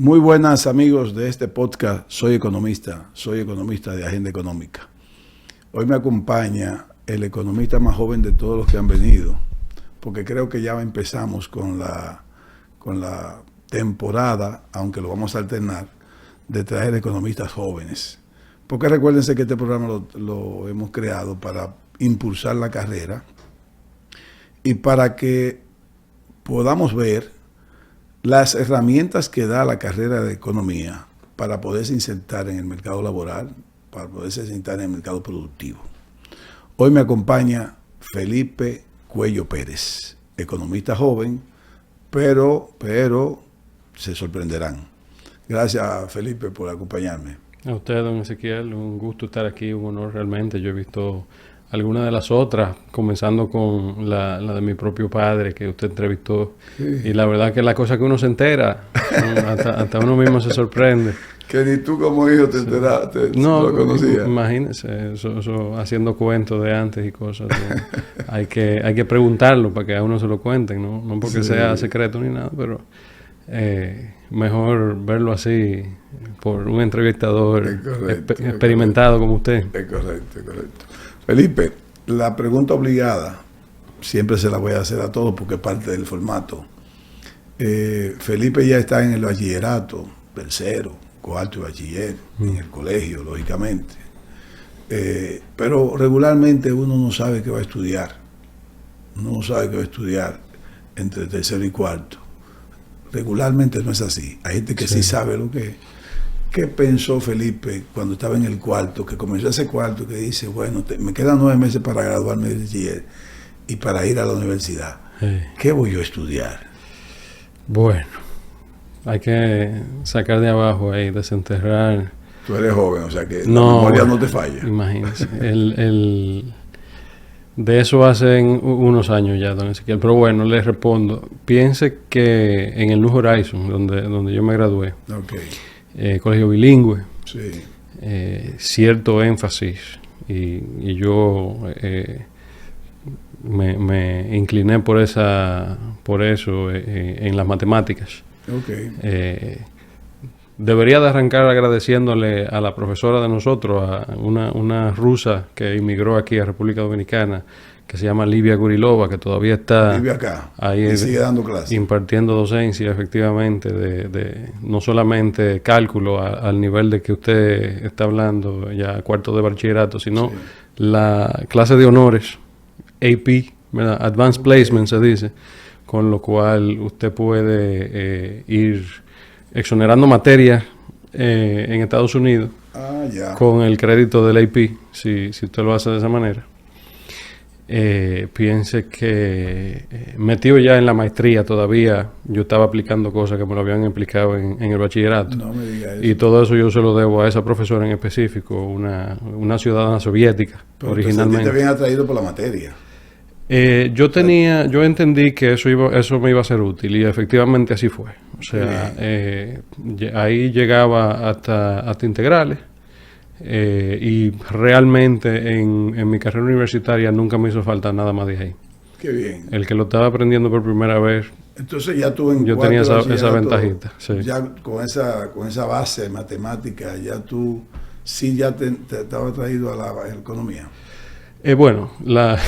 Muy buenas amigos de este podcast. Soy economista de Agenda Económica. Hoy me acompaña el economista más joven de todos los que han venido, porque creo que ya empezamos con la temporada, aunque lo vamos a alternar, de traer economistas jóvenes. Porque recuérdense que este programa lo hemos creado para impulsar la carrera y para que podamos ver las herramientas que da la carrera de economía para poderse insertar en el mercado laboral, para poderse insertar en el mercado productivo. Hoy me acompaña Felipe Cuello Pérez, economista joven, pero se sorprenderán. Gracias, Felipe, por acompañarme. A usted, don Ezequiel, un gusto estar aquí, un honor realmente. Yo he visto algunas de las otras, comenzando con la de mi propio padre, que usted entrevistó. Sí. Y la verdad que la cosa que uno se entera, hasta uno mismo se sorprende. Que ni tú como hijo te enteraste, no lo conocías. Imagínese, eso haciendo cuentos de antes y cosas. hay que preguntarlo para que a uno se lo cuenten, no porque sea secreto ni nada, pero mejor verlo así por un entrevistador experimentado como usted. Es correcto. Felipe, la pregunta obligada siempre se la voy a hacer a todos porque es parte del formato. Felipe ya está en el bachillerato, tercero, cuarto y bachiller, en el colegio, lógicamente. Pero regularmente uno no sabe qué va a estudiar. Uno no sabe qué va a estudiar entre tercero y cuarto. Regularmente no es así. Hay gente que sí sabe lo que es. ¿Qué pensó Felipe cuando estaba en el cuarto, que comenzó ese cuarto, que dice, bueno, me quedan 9 meses para graduarme de bachiller y para ir a la universidad? ¿Qué voy yo a estudiar? Bueno, hay que sacar de abajo ahí, desenterrar. Tú eres joven, o sea que la memoria no te falla. Imagínese. De eso hace unos años ya, don Ezequiel. Pero bueno, le respondo. Piense que en el New Horizon, donde yo me gradué, colegio bilingüe, sí. Cierto énfasis y yo me incliné por eso en las matemáticas. Debería de arrancar agradeciéndole a la profesora de nosotros, a una rusa que emigró aquí a República Dominicana, que se llama Livia Gurilova, que todavía está acá, ahí y sigue dando clases, impartiendo docencia, efectivamente, de no solamente cálculo al nivel de que usted está hablando, ya cuarto de bachillerato, sino la clase de honores, AP, ¿verdad? Advanced Placement se dice, con lo cual usted puede ir exonerando materias en Estados Unidos con el crédito del AP, si usted lo hace de esa manera. Piense que metido ya en la maestría todavía, yo estaba aplicando cosas que me lo habían explicado en el bachillerato. No me diga eso. Y todo eso yo se lo debo a esa profesora en específico, una ciudadana soviética. Pero originalmente. Te habían atraído por la materia. Yo entendí que eso me iba a ser útil y efectivamente así fue. O sea, ahí llegaba hasta integrales y realmente en mi carrera universitaria nunca me hizo falta nada más de ahí. Qué bien. El que lo estaba aprendiendo por primera vez. Entonces ya tú en yo tenía esa ventajita. Sí. Ya con esa base matemática, ya tú sí ya te estaba atraído a la economía. Bueno, la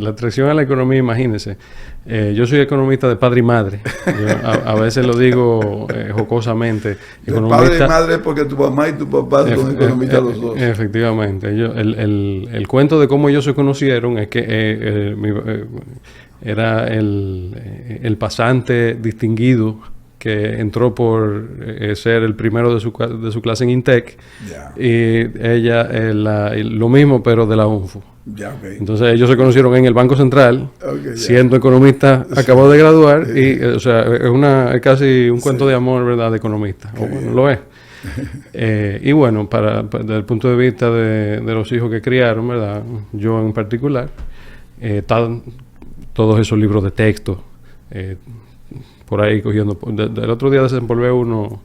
atracción a la economía, imagínense. Yo soy economista de padre y madre. Yo a veces lo digo jocosamente. De padre y madre porque tu mamá y tu papá son economistas los dos. Efectivamente. El cuento de cómo ellos se conocieron es que era el pasante distinguido que entró por ser el primero de su clase en INTEC. Y ella lo mismo, pero de la UNFU. Entonces ellos se conocieron en el Banco Central, siendo economista, acabó de graduar y o sea, es casi un cuento de amor, ¿verdad?, de economista. Bueno, lo es. Y bueno, desde el punto de vista de los hijos que criaron, ¿verdad?, yo en particular, todos esos libros de texto, por ahí cogiendo. Del otro día desempolvé uno,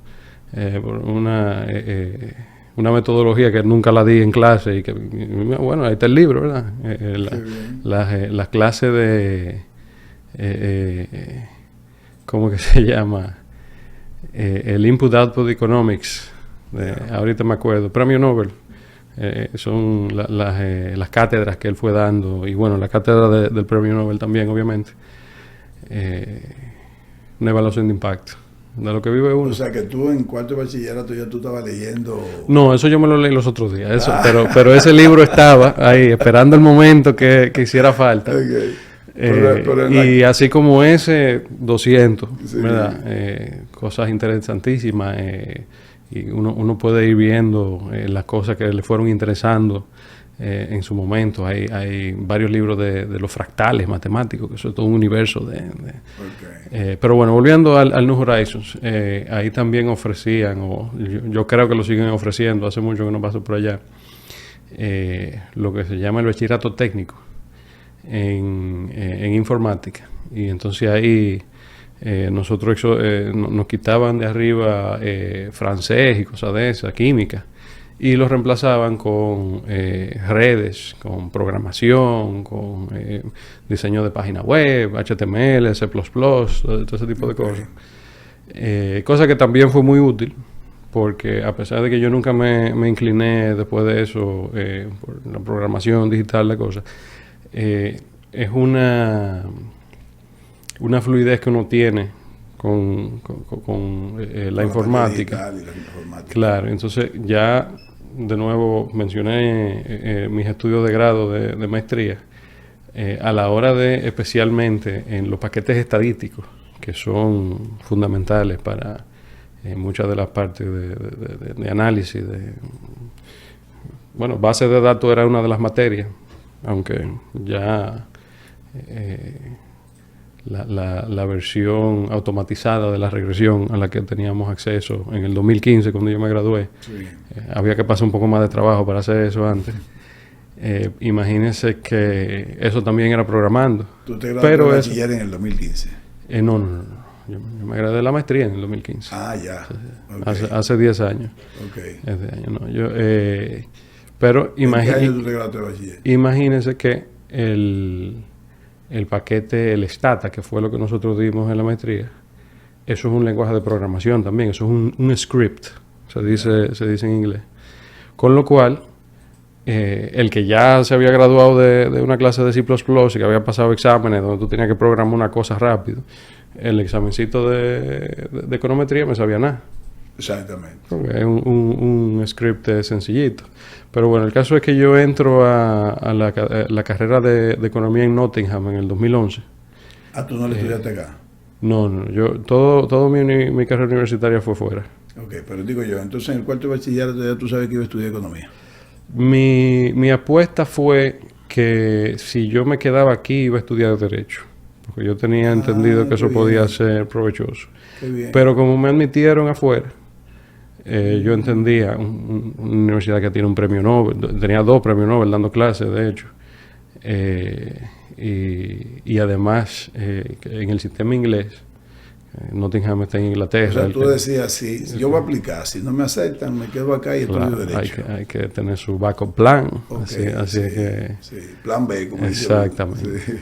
una metodología que nunca la di en clase y que, bueno, ahí está el libro, ¿verdad? Las clases de ¿cómo que se llama? el Input-Output Economics, ahorita me acuerdo, premio Nobel. Son las cátedras que él fue dando, y bueno, la cátedra del premio Nobel también, obviamente. Una evaluación de impacto de lo que vive uno. O sea, que tú en cuarto de bachillerato ya tú estabas leyendo... No, eso yo me lo leí los otros días, eso, pero ese libro estaba ahí, esperando el momento que hiciera falta. Okay. Y así como ese, 200, sí, ¿verdad? Cosas interesantísimas, y uno puede ir viendo las cosas que le fueron interesando en su momento. Hay varios libros de los fractales matemáticos, que eso es todo un universo Okay. Pero bueno, volviendo al New Horizons, ahí también ofrecían, o yo creo que lo siguen ofreciendo, hace mucho que no paso por allá, lo que se llama el bachillerato técnico en informática. Y entonces ahí nosotros nos quitaban de arriba francés y cosas de esas, química, y los reemplazaban con redes, con programación, con diseño de página web, HTML, C++, todo ese tipo de cosas. Cosa que también fue muy útil, porque a pesar de que yo nunca me incliné después de eso por la programación digital, la cosa, es una fluidez que uno tiene con la informática. Claro, entonces ya de nuevo mencioné mis estudios de grado de maestría. A la hora de, especialmente en los paquetes estadísticos, que son fundamentales para muchas de las partes de análisis. Bueno, base de datos era una de las materias, aunque ya la versión automatizada de la regresión a la que teníamos acceso en el 2015, cuando yo me gradué, sí. Había que pasar un poco más de trabajo para hacer eso antes. Imagínense que eso también era programando. ¿Tú te graduaste de bachiller en el 2015? No. Yo me gradué de la maestría en el 2015. Ah, ya. Okay. Hace 10 años. Okay. Ese año no. Pero ¿En qué año tú te graduaste de bachiller? Imagínense que el paquete, el Stata, que fue lo que nosotros dimos en la maestría, eso es un lenguaje de programación también, eso es un script, se dice en inglés. Con lo cual, el que ya se había graduado de una clase de C++ y que había pasado exámenes donde tú tenías que programar una cosa rápido, el examencito de econometría me sabía nada. Exactamente. Porque es un script sencillito. Pero bueno, el caso es que yo entro a la carrera de economía en Nottingham en el 2011. Ah, ¿tú no le estudiaste acá? No, yo todo mi carrera universitaria fue fuera. Ok, pero digo yo, entonces en el cuarto de bachillerato ya tú sabes que iba a estudiar economía. Mi apuesta fue que si yo me quedaba aquí iba a estudiar Derecho, porque yo tenía entendido que eso podía ser provechoso. Qué bien. Pero como me admitieron afuera, yo entendía una universidad que tiene un premio Nobel, tenía 2 premios Nobel dando clases, de hecho, y además en el sistema inglés, Nottingham está en Inglaterra. O sea, tú decías, si yo voy a aplicar, si no me aceptan, me quedo acá y estudio Derecho. Hay que tener su backup plan. Okay, así que... Sí, plan B, como exactamente. Sí.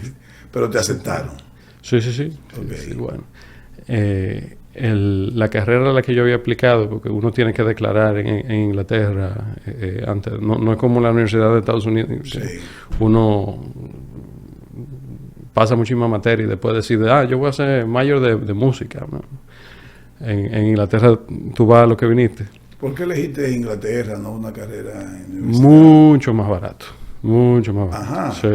Pero te aceptaron. Sí. Okay. Sí, bueno. La carrera a la que yo había aplicado, porque uno tiene que declarar en Inglaterra antes, no es como la Universidad de Estados Unidos, sí. Uno pasa muchísimas materias y después decide, yo voy a ser mayor de música, ¿no? En Inglaterra tú vas a lo que viniste. ¿Por qué elegiste Inglaterra, no una carrera en universidad? Mucho más barato. Ajá. Sí.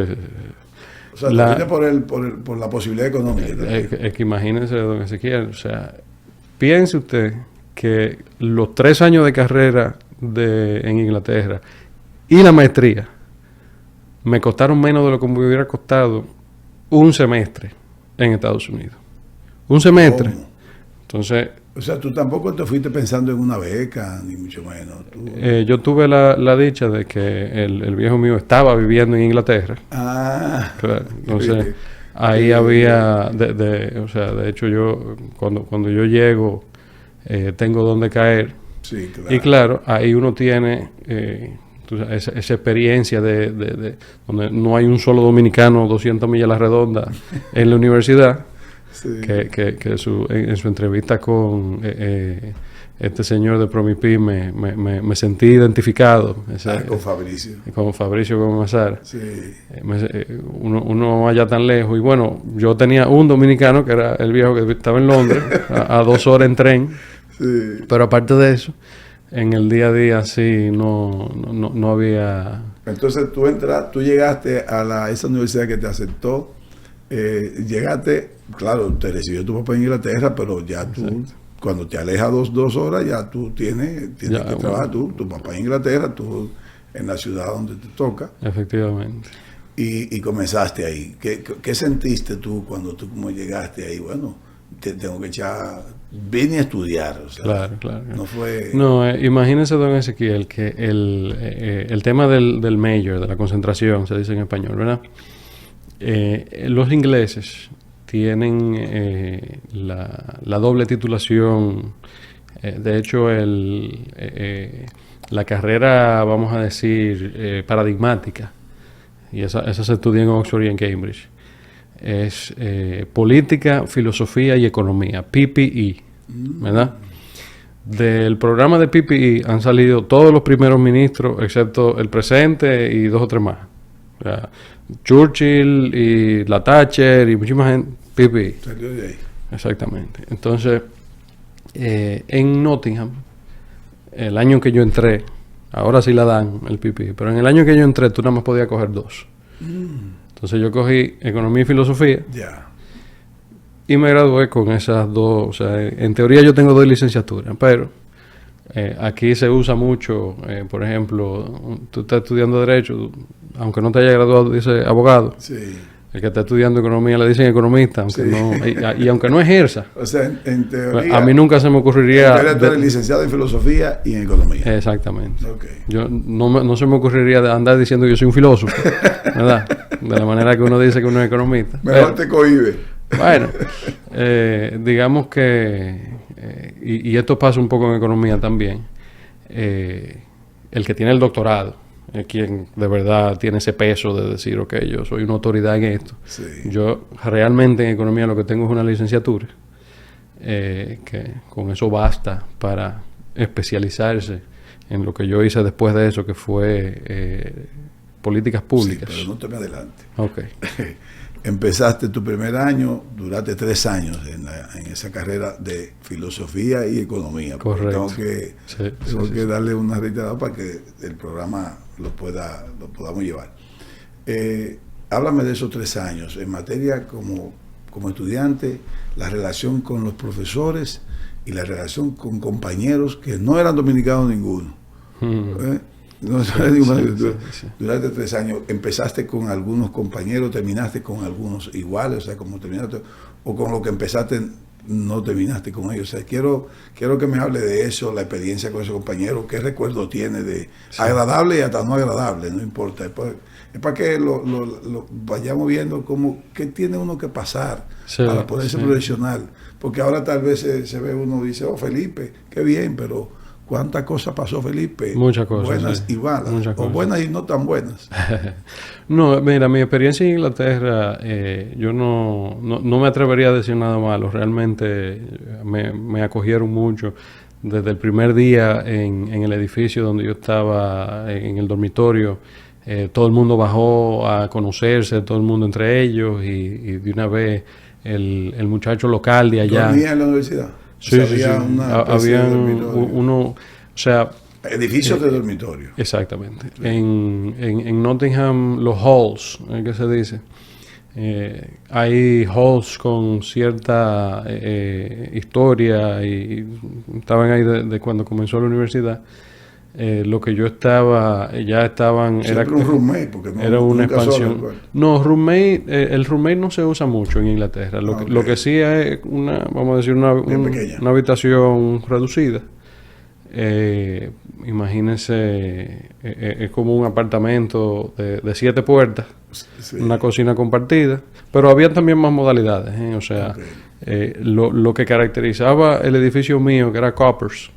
O sea, te por la posibilidad económica. Es que imagínense don Ezequiel, o sea, piense usted que los 3 años de carrera en Inglaterra y la maestría me costaron menos de lo que me hubiera costado un semestre en Estados Unidos. Un semestre. ¿Cómo? Entonces... O sea, tú tampoco te fuiste pensando en una beca, ni mucho menos. Yo tuve la dicha de que el viejo mío estaba viviendo en Inglaterra. Claro. Entonces, ahí había... o sea, de hecho, yo cuando yo llego, tengo donde caer. Sí, claro. Y claro, ahí uno tiene esa experiencia de donde no hay un solo dominicano 200 millas a la redonda en la universidad. Sí. que en su entrevista con este señor de Promipí me sentí identificado. Con Fabricio. Con Fabricio Gomazar. Sí. Uno allá tan lejos. Y bueno, yo tenía un dominicano que era el viejo que estaba en Londres, a 2 horas en tren. Sí. Pero aparte de eso, en el día a día sí no había... Entonces tú llegaste a esa universidad que te aceptó, llegaste, claro, te recibió tu papá en Inglaterra, pero ya tú, exacto, cuando te alejas 2 horas, ya tú tienes ya, que trabajar tu papá en Inglaterra, tú en la ciudad donde te toca. Efectivamente. Y comenzaste ahí. ¿Qué sentiste tú cuando tú como llegaste ahí? Bueno, tengo que vine a estudiar. O sea, claro. No fue... No, imagínese, don Ezequiel, que el tema del major, de la concentración, se dice en español, ¿verdad? Los ingleses tienen la doble titulación. De hecho, la carrera, vamos a decir, paradigmática, y esa se estudia en Oxford y en Cambridge, es política, filosofía y economía, PPE, ¿verdad? Del programa de PPE han salido todos los primeros ministros, excepto el presente y 2 o 3 más. O sea, Churchill y la Thatcher y muchísima gente, PPE. Salió de ahí. Exactamente. Entonces, en Nottingham, el año que yo entré, ahora sí la dan el PPE, pero en el año que yo entré tú nada más podías coger 2. Entonces yo cogí economía y filosofía. Y me gradué con esas 2. O sea, en teoría yo tengo 2 licenciaturas, pero aquí se usa mucho, por ejemplo, tú estás estudiando Derecho, aunque no te haya graduado, dice abogado. Sí. El que está estudiando economía le dicen economista, aunque no, y aunque no ejerza. O sea, en teoría... A mí nunca se me ocurriría... Tú eres licenciado en filosofía y en economía. Exactamente. Okay. Yo no se me ocurriría andar diciendo que yo soy un filósofo, ¿verdad? De la manera que uno dice que uno es economista. Mejor te cohíbe. Bueno, digamos que, y esto pasa un poco en economía también, el que tiene el doctorado, quien de verdad tiene ese peso de decir, ok, yo soy una autoridad en esto. Sí. Yo realmente en economía lo que tengo es una licenciatura, que con eso basta para especializarse en lo que yo hice después de eso, que fue políticas públicas. Sí, pero no te me adelante. Ok. Empezaste tu primer año, duraste 3 años en esa carrera de filosofía y economía. Correcto. Tengo que darle una reiterada para que el programa lo podamos llevar. Háblame de esos 3 años. En materia como estudiante, la relación con los profesores y la relación con compañeros que no eran dominicanos ninguno. Durante 3 años, ¿empezaste con algunos compañeros, terminaste con algunos iguales? O sea, como terminaste, o con lo que empezaste no terminaste con ellos. O sea, quiero que me hable de eso, la experiencia con esos compañeros, qué recuerdo tiene de agradable y hasta no agradable, no importa. Es para que lo vayamos viendo qué tiene uno que pasar para poderse profesional. Porque ahora tal vez se ve uno y dice, oh, Felipe, qué bien, pero ¿cuántas cosas pasó, Felipe? Muchas cosas. Buenas y malas. O buenas y no tan buenas. No, mira, mi experiencia en Inglaterra, yo no me atrevería a decir nada malo. Realmente me acogieron mucho. Desde el primer día en el edificio donde yo estaba, en el dormitorio, todo el mundo bajó a conocerse, todo el mundo entre ellos, y de una vez el muchacho local de allá... ¿Dormía en la universidad? Sí, o sea, había uno, o sea... Edificios de dormitorio. Exactamente. Sí. En Nottingham, los halls, ¿qué se dice? Hay halls con cierta historia, y estaban ahí de cuando comenzó la universidad. Lo que yo estaba, ya estaban... Era un roommate, porque era una expansión. No, roommate, el roommate no se usa mucho en Inglaterra. Lo que sí es vamos a decir, una habitación reducida. Imagínense, es como un apartamento de 7 puertas, sí. Una cocina compartida, pero había también más modalidades, o sea, lo que caracterizaba el edificio mío, que era Coppers,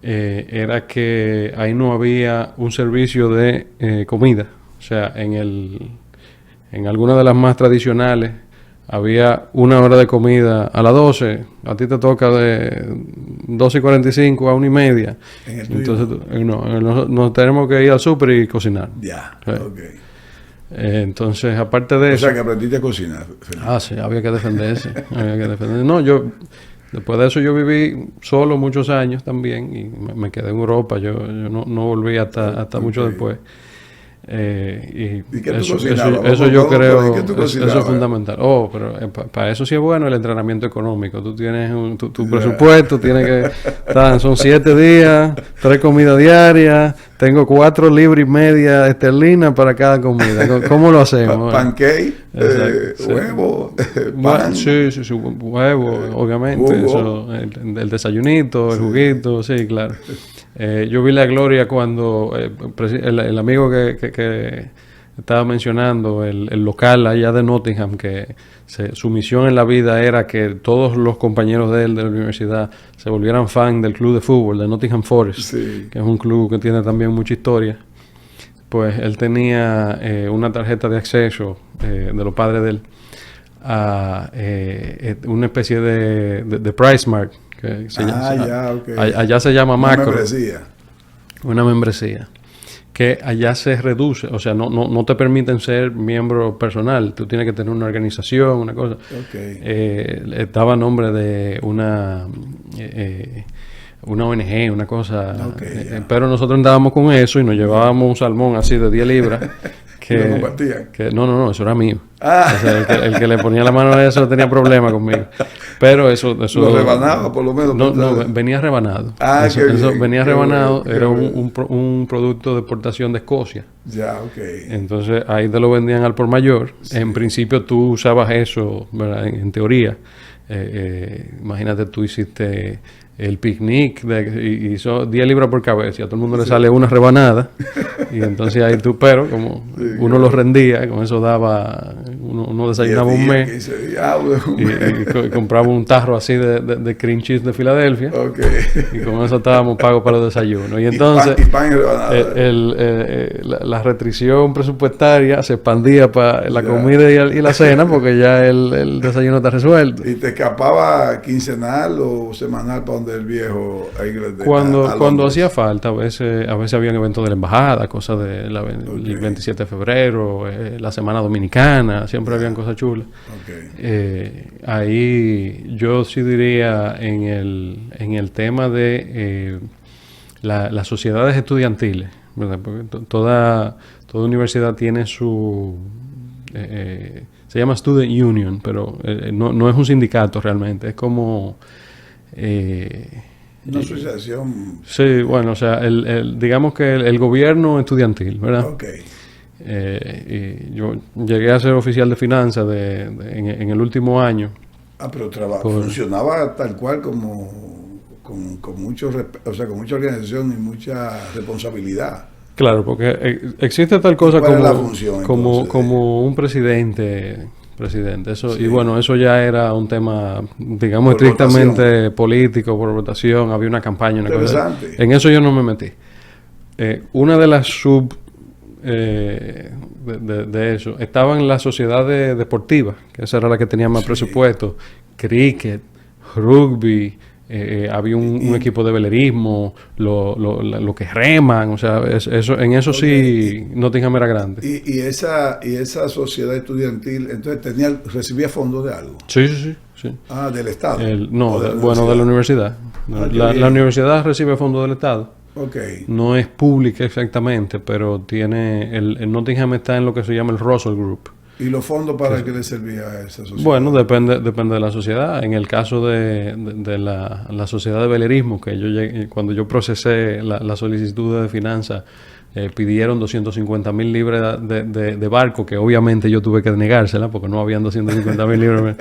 era que ahí no había un servicio de comida. O sea, en algunas de las más tradicionales había una hora de comida a las 12, a ti te toca de 12:45 a 1:30. ¿En el tuyo? Entonces, nos tenemos que ir al súper y cocinar. Ya, Sí. ok. Entonces, aparte de O eso... sea, que aprendiste a cocinar. Felipe. Sí, había que defenderse. Había que defenderse. No, después de eso yo viví solo muchos años también y me quedé en Europa. Yo no volví hasta mucho después. ¿Y qué tú eso cocinabas? yo creo, ¿Y qué tú eso es cocinabas? fundamental. Pero para eso sí es bueno el entrenamiento económico. Tú tienes tu presupuesto, tienes que... son 7 días, 3 comidas diarias, tengo 4 libras y media esterlinas para cada comida. ¿Cómo lo hacemos? Pancake, Sí. huevo, Bueno, pan. sí, huevo, obviamente. jugo. Eso, el desayunito, el juguito, sí, claro. Yo vi la gloria cuando el amigo que estaba mencionando, el local allá de Nottingham, que su misión en la vida era que todos los compañeros de él de la universidad se volvieran fan del club de fútbol, de Nottingham Forest, Sí. que es un club que tiene también mucha historia. Pues él tenía una tarjeta de acceso de los padres de él a una especie de Price Mark, que ok. allá se llama Una Macro, membresía. una membresía, que allá se reduce, o sea, no te permiten ser miembro personal, tú tienes que tener una organización, una cosa. Ok. Estaba a nombre de una ONG, una cosa. Ok, ya. Pero nosotros andábamos con eso y nos llevábamos un salmón así de 10 libras. ¿Y lo compartían? No, eso era mío. Ah. O sea, el que le ponía la mano a eso tenía problema conmigo. Pero eso Lo rebanaba, por lo menos. no, venía rebanado. Qué bien, venía qué rebanado, bueno, era qué bien. un producto de exportación de Escocia. Ya, ok. Entonces ahí te lo vendían al por mayor. Sí. En principio tú usabas eso, ¿verdad? En teoría. Imagínate, tú hiciste el picnic y hizo 10 libras por cabeza y a todo el mundo le sale una rebanada y entonces ahí tú, pero como uno lo rendía, con eso daba, uno desayunaba un mes y compraba un tarro así de cream cheese de Filadelfia. Okay. Y con eso estábamos pagos para los desayunos. Y entonces la restricción presupuestaria se expandía para la comida y la cena porque ya el desayuno está resuelto. ¿Y te escapaba quincenal o semanal para donde el viejo cuando hacía falta? A veces habían eventos de la embajada, cosas del 27 de febrero, la semana dominicana, siempre habían cosas chulas. Ahí yo sí diría en el tema de las sociedades estudiantiles, ¿verdad? Porque toda universidad tiene su... se llama Student Union, pero no es un sindicato realmente, es como... una asociación. Sí, bueno, o sea, digamos que el gobierno estudiantil, ¿verdad? Ok. Y yo llegué a ser oficial de finanzas en el último año. Pero funcionaba tal cual como con mucha organización y mucha responsabilidad. Claro, porque existe tal cosa como un presidente. Eso, sí. Y bueno, eso ya era un tema, digamos, por estrictamente votación. Político, por votación. Había una campaña, una cosa. En eso yo no me metí. Una de las de eso estaban las sociedades deportivas, que esa era la que tenía más presupuesto. Cricket, rugby. Había un equipo de velerismo, lo que reman, o sea, en eso sí Nottingham era grande. ¿Y esa sociedad estudiantil entonces recibía fondos de algo? Sí. Ah, ¿del Estado? De la universidad. La universidad recibe fondos del Estado. Okay. No es pública exactamente, pero tiene el Nottingham está en lo que se llama el Russell Group. ¿Y los fondos para qué le servía a esa sociedad? Bueno, depende de la sociedad. En el caso de la sociedad de velerismo, que cuando yo procesé la solicitud de finanzas, pidieron 250,000 libras de barco, que obviamente yo tuve que negársela porque no habían 250,000 libras.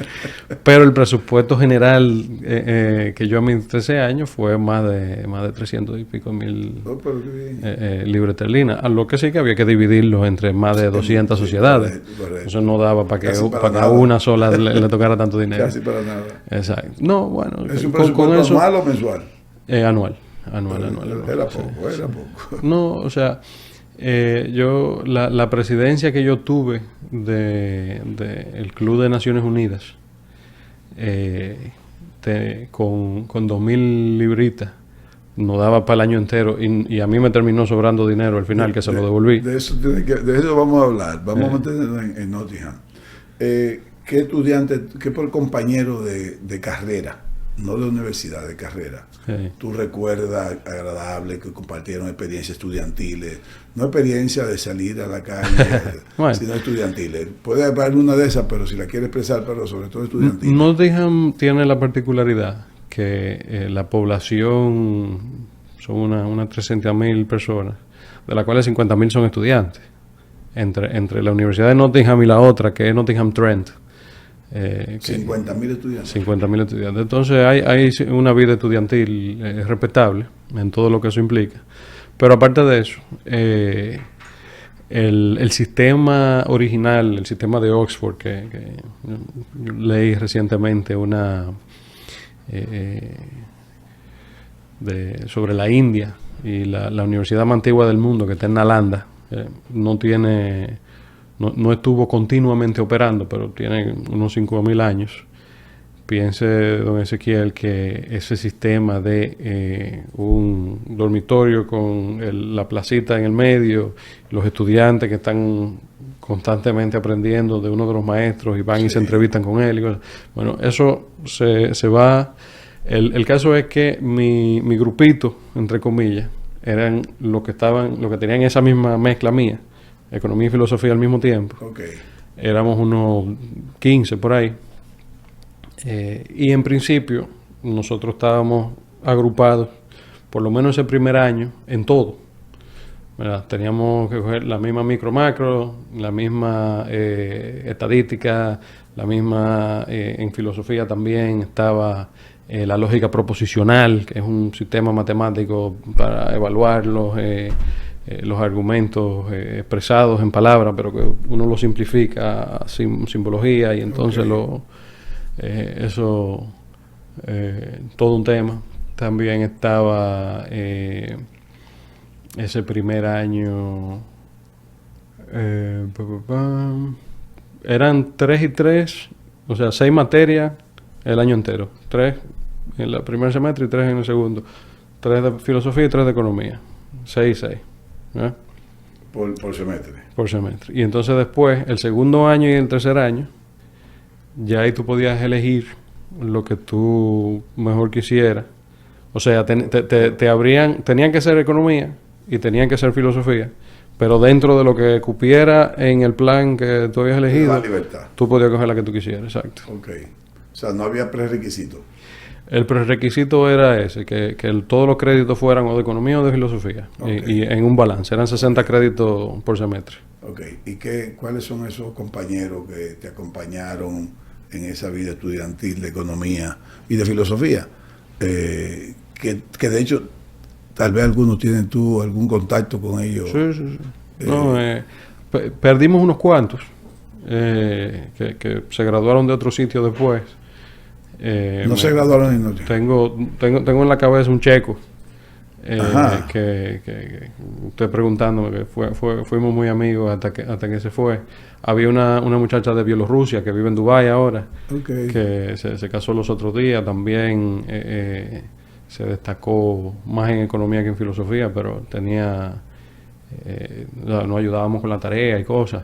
Pero el presupuesto general que yo administré ese año fue más de 300 y pico mil libras esterlinas. A lo que sí que había que dividirlo entre más de 200 sociedades. Correcto. Eso no daba para que una sola le tocara tanto dinero. Casi para nada. Exacto. No, bueno. ¿Es un presupuesto anual o mensual? Anual. Era poco. No, o sea, La presidencia que yo tuve el Club de Naciones Unidas, con 2.000 libritas, nos daba para el año entero y a mí me terminó sobrando dinero al final, que se lo devolví. De eso vamos a hablar. Vamos a mantenernos en Nottingham. ¿Qué estudiante, qué por compañero de carrera, no de universidad, de carrera, tú recuerdas agradable que compartieron experiencias estudiantiles? No experiencia de salir a la calle, bueno, sino estudiantiles. Puede haber una de esas, pero si la quiere expresar, pero sobre todo estudiantiles. Nottingham tiene la particularidad que la población son unas 300.000 personas, de las cuales 50.000 son estudiantes. Entre la Universidad de Nottingham y la otra, que es Nottingham Trent. 50.000 estudiantes. 50.000 estudiantes. Entonces hay una vida estudiantil respetable en todo lo que eso implica. Pero aparte de eso, el sistema original, el sistema de Oxford, que leí recientemente sobre la India y la universidad más antigua del mundo, que está en Nalanda, no estuvo continuamente operando, pero tiene unos 5.000 años. Piense, don Ezequiel, que ese sistema de un dormitorio con la placita en el medio, los estudiantes que están constantemente aprendiendo de uno de los maestros y van y se entrevistan con él. Bueno, eso se va. El caso es que mi grupito, entre comillas, eran los que tenían esa misma mezcla mía, economía y filosofía al mismo tiempo. Okay. Éramos unos 15 por ahí. Y en principio nosotros estábamos agrupados, por lo menos ese primer año, en todo, ¿verdad? Teníamos que coger la misma micro-macro, la misma estadística, la misma en filosofía también estaba la lógica proposicional, que es un sistema matemático para evaluar los argumentos expresados en palabras, pero que uno lo simplifica sin simbología y entonces eso todo un tema. También estaba ese primer año eran 3 y 3, o sea 6 materias el año entero, 3 en el primer semestre y 3 en el segundo, 3 de filosofía y 3 de economía, 6 y 6, ¿eh? Por semestre. Por semestre. Y entonces después, el segundo año y el tercer año, ya ahí tú podías elegir lo que tú mejor quisieras. O sea, tenían que ser economía y tenían que ser filosofía, pero dentro de lo que cupiera en el plan que tú habías elegido, tú podías coger la que tú quisieras, exacto. Ok. O sea, no había prerequisito. El prerequisito era ese, que todos los créditos fueran o de economía o de filosofía, okay. y en un balance. Eran 60 créditos por semestre. Ok. ¿Y cuáles son esos compañeros que te acompañaron en esa vida estudiantil de economía y de filosofía? Que de hecho, tal vez algunos tienen tú algún contacto con ellos. Sí. Perdimos unos cuantos que se graduaron de otro sitio después. Se graduaron en Nottingham. Tengo en la cabeza un checo que usted preguntándome, que fuimos muy amigos hasta que se fue. Había una muchacha de Bielorrusia que vive en Dubái ahora, okay. que se casó los otros días. También se destacó más en economía que en filosofía, pero nos ayudábamos con la tarea y cosas.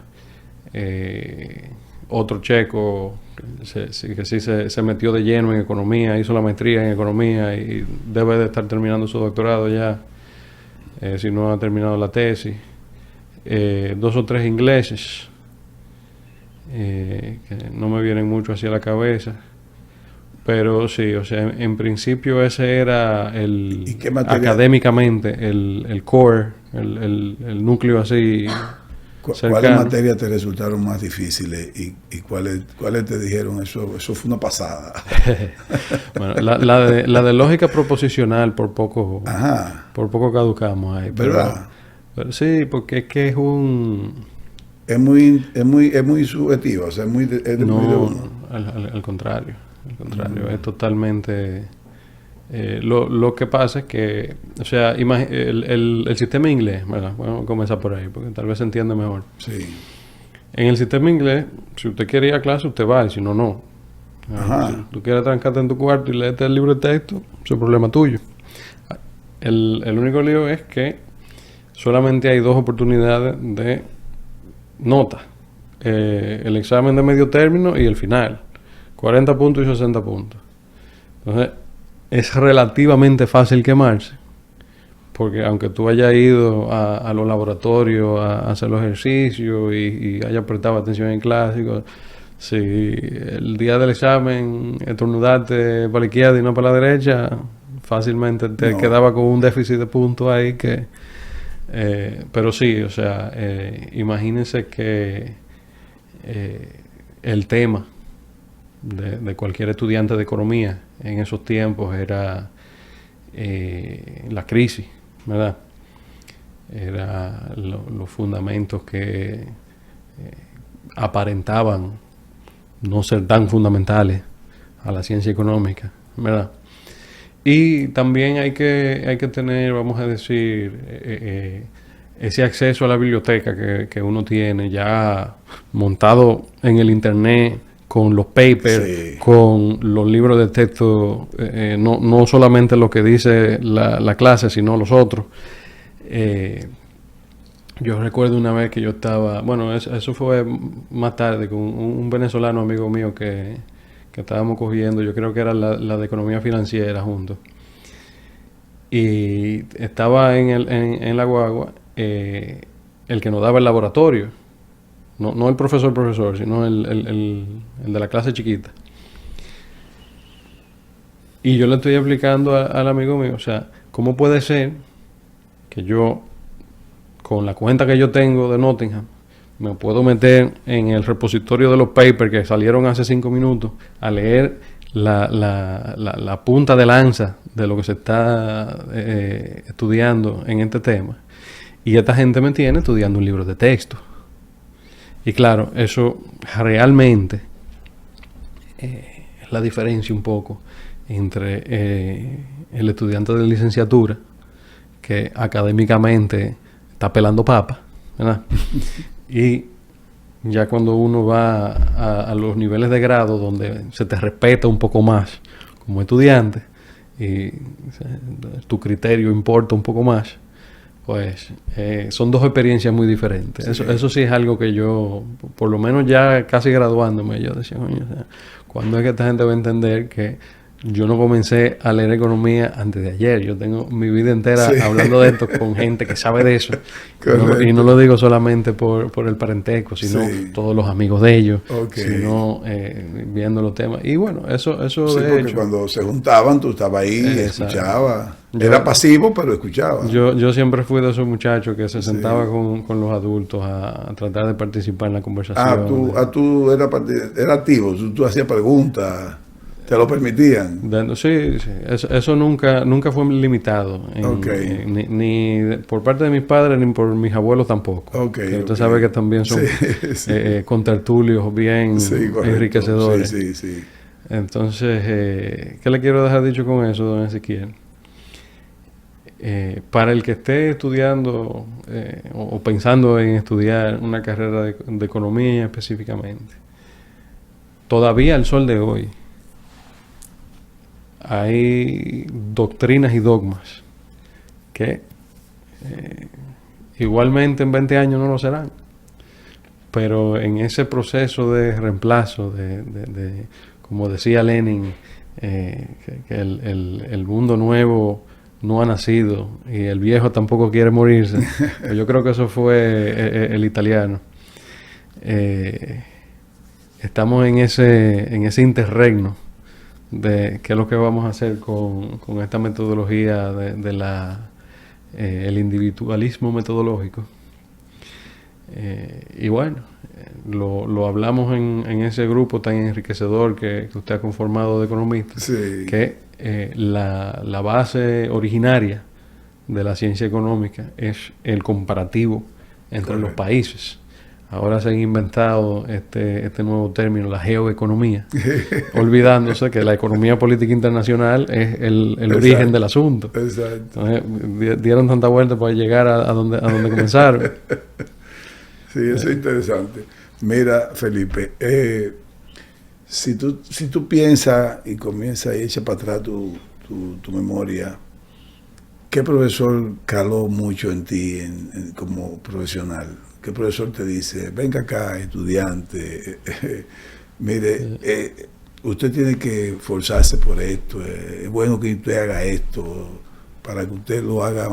Otro checo que se metió de lleno en economía, hizo la maestría en economía y debe de estar terminando su doctorado ya, si no ha terminado la tesis. 2 o 3 ingleses que no me vienen mucho hacia la cabeza, pero sí, o sea, en principio ese era académicamente el core, el núcleo así. ¿Cuáles materias te resultaron más difíciles y cuáles te dijeron eso fue una pasada? Bueno, la de lógica proposicional por poco caducamos ahí. ¿Verdad? Pero sí, porque es que es muy subjetiva, o sea, muy de uno. Al contrario, es totalmente Lo que pasa es que, o sea, el sistema inglés, ¿verdad? Vamos a comenzar por ahí, porque tal vez se entiende mejor. Sí. En el sistema inglés, si usted quiere ir a clase, usted va, y si no, no. Ajá. Si tú quieres trancarte en tu cuarto y leerte el libro de texto, eso es problema tuyo. El único lío es que solamente hay 2 oportunidades de nota. El examen de medio término y el final. 40 puntos y 60 puntos. Entonces, es relativamente fácil quemarse. Porque aunque tú hayas ido a los laboratorios a hacer los ejercicios y hayas prestado atención en clásicos, si el día del examen estornudaste para la izquierda y no para la derecha, fácilmente te quedaba con un déficit de puntos ahí que... pero sí, o sea, imagínense que el tema de cualquier estudiante de economía en esos tiempos era la crisis, ¿verdad? Era los fundamentos que aparentaban no ser tan fundamentales a la ciencia económica, ¿verdad? Y también hay que tener, vamos a decir, ese acceso a la biblioteca que uno tiene ya montado en el internet, con los papers, sí, con los libros de texto, no solamente lo que dice la clase, sino los otros. Yo recuerdo una vez que yo estaba, bueno, eso fue más tarde, con un venezolano amigo mío que estábamos cogiendo, yo creo que era la de economía financiera juntos. Y estaba en la guagua el que nos daba el laboratorio. No el profesor, sino el de la clase chiquita. Y yo le estoy explicando al amigo mío, o sea, ¿cómo puede ser que yo, con la cuenta que yo tengo de Nottingham, me puedo meter en el repositorio de los papers que salieron hace 5 minutos a leer la punta de lanza de lo que se está estudiando en este tema? Y esta gente me tiene estudiando un libro de texto. Y claro, eso realmente es la diferencia un poco entre el estudiante de licenciatura, que académicamente está pelando papa, ¿verdad? Y ya cuando uno va a los niveles de grado donde se te respeta un poco más como estudiante y tu criterio importa un poco más, pues son 2 experiencias muy diferentes. Sí. Eso sí es algo que yo, por lo menos ya casi graduándome, yo decía, coño, o sea, ¿cuándo es que esta gente va a entender que yo no comencé a leer economía antes de ayer? Yo tengo mi vida entera hablando de esto con gente que sabe de eso. Y no lo digo solamente por el parentesco, sino todos los amigos de ellos, sino viendo los temas. Y bueno, eso de porque hecho, cuando se juntaban, tú estabas ahí y escuchabas. Era pasivo, pero escuchaba. Yo siempre fui de esos muchachos que se sentaba con los adultos a tratar de participar en la conversación. Tú eras activo, tú hacías preguntas. ¿Te lo permitían? Sí. Eso nunca fue limitado. Ni por parte de mis padres, ni por mis abuelos tampoco. Usted sabe que también son contertulios bien enriquecedores. Sí. Entonces, ¿qué le quiero dejar dicho con eso, don Ezequiel? Para el que esté estudiando o pensando en estudiar una carrera de economía específicamente, todavía al sol de hoy, hay doctrinas y dogmas que igualmente en 20 años no lo serán, pero en ese proceso de reemplazo, de como decía Lenin, que el mundo nuevo no ha nacido y el viejo tampoco quiere morirse. Yo creo que eso fue el italiano. Estamos en ese interregno de qué es lo que vamos a hacer con esta metodología el individualismo metodológico. Y bueno, lo hablamos en ese grupo tan enriquecedor que usted ha conformado de economistas, que la base originaria de la ciencia económica es el comparativo entre los países. ahora se han inventado este nuevo término, la geoeconomía, olvidándose que la economía política internacional es el origen del asunto. Exacto. Entonces, dieron tanta vuelta para llegar a donde comenzaron. Sí, eso es interesante. Mira, Felipe, si tú piensas y comienzas y echas para atrás tu memoria, ¿qué profesor caló mucho en ti como profesional? ¿Qué profesor te dice, venga acá, estudiante, mire, usted tiene que forzarse por esto, es bueno que usted haga esto para que usted lo haga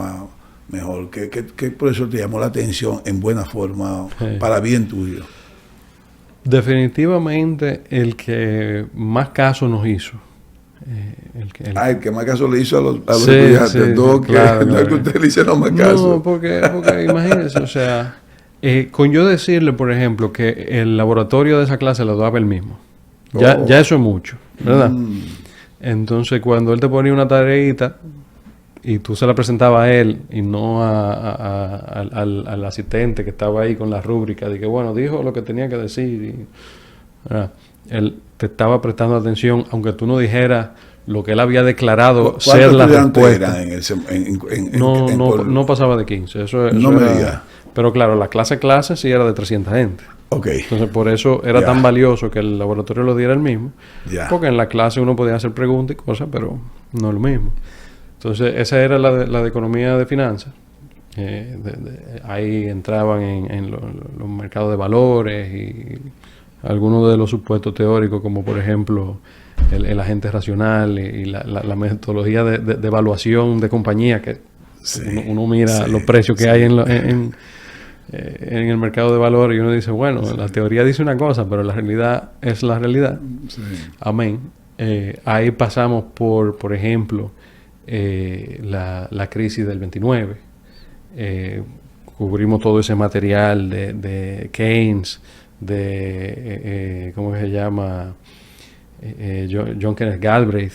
mejor? ¿Qué profesor te llamó la atención en buena forma, para bien tuyo? Definitivamente el que más caso nos hizo. El que más caso le hizo a los Sí, estudiantes, sí, no, claro, no es que usted le hicieron más caso. No, porque imagínense, o sea, con yo decirle, por ejemplo, que el laboratorio de esa clase lo daba él mismo, ya eso es mucho, ¿verdad? Entonces, cuando él te ponía una tareita y tú se la presentabas a él y no al asistente que estaba ahí con la rúbrica, de que, bueno, dijo lo que tenía que decir, ¿verdad? Él te estaba prestando atención, aunque tú no dijeras lo que él había declarado ser la respuesta. No pasaba de 15. Eso no me digas. Pero claro, la clase sí era de 300 gente. Okay. Entonces, por eso era tan valioso que el laboratorio lo diera el mismo. Porque en la clase uno podía hacer preguntas y cosas, pero no es lo mismo. Entonces, esa era la de economía de finanzas. Ahí entraban en los mercados de valores y algunos de los supuestos teóricos, como por ejemplo el agente racional y la metodología de evaluación de compañía, que uno mira los precios que hay en el mercado de valores y uno dice, bueno, la teoría dice una cosa, pero la realidad es la realidad. Amén. Ahí pasamos por ejemplo, la crisis del 29. Cubrimos todo ese material de Keynes, ¿cómo se llama? John Kenneth Galbraith,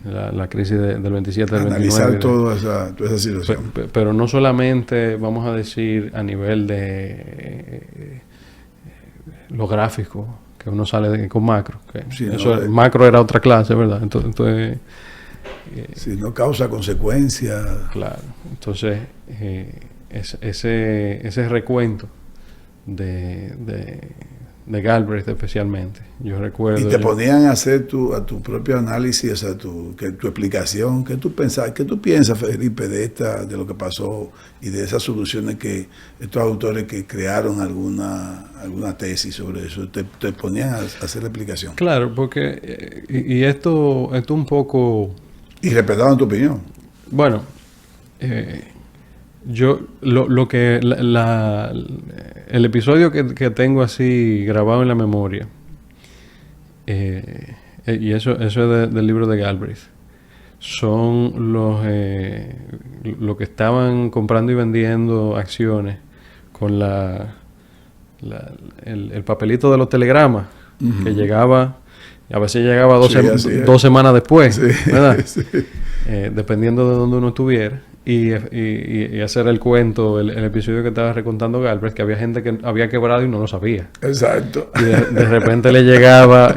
la crisis del 27 del 29. Analizar toda esa situación. Pero no solamente, vamos a decir, a nivel de lo gráfico, que uno sale con macro. Macro era otra clase, ¿verdad? Entonces si no causa consecuencias. Claro. Entonces, ese recuento de Galbraith especialmente, yo recuerdo. Y te ponían a hacer tu propio análisis, o sea, tu explicación, ¿qué tú piensas, Felipe, de lo que pasó y de esas soluciones que estos autores que crearon alguna tesis sobre eso, te ponían a hacer la explicación? Claro, porque y esto un poco. Y respetaban tu opinión. Bueno, yo lo que el episodio que tengo así grabado en la memoria, y eso es del libro de Galbraith, son los que estaban comprando y vendiendo acciones con el papelito de los telegramas, que llegaba, a veces llegaba 2 semanas después, ¿verdad? Dependiendo de donde uno estuviera. Y hacer el cuento, el episodio que estaba recontando Galbraith, que había gente que había quebrado y no lo sabía. Exacto. Y de repente le llegaba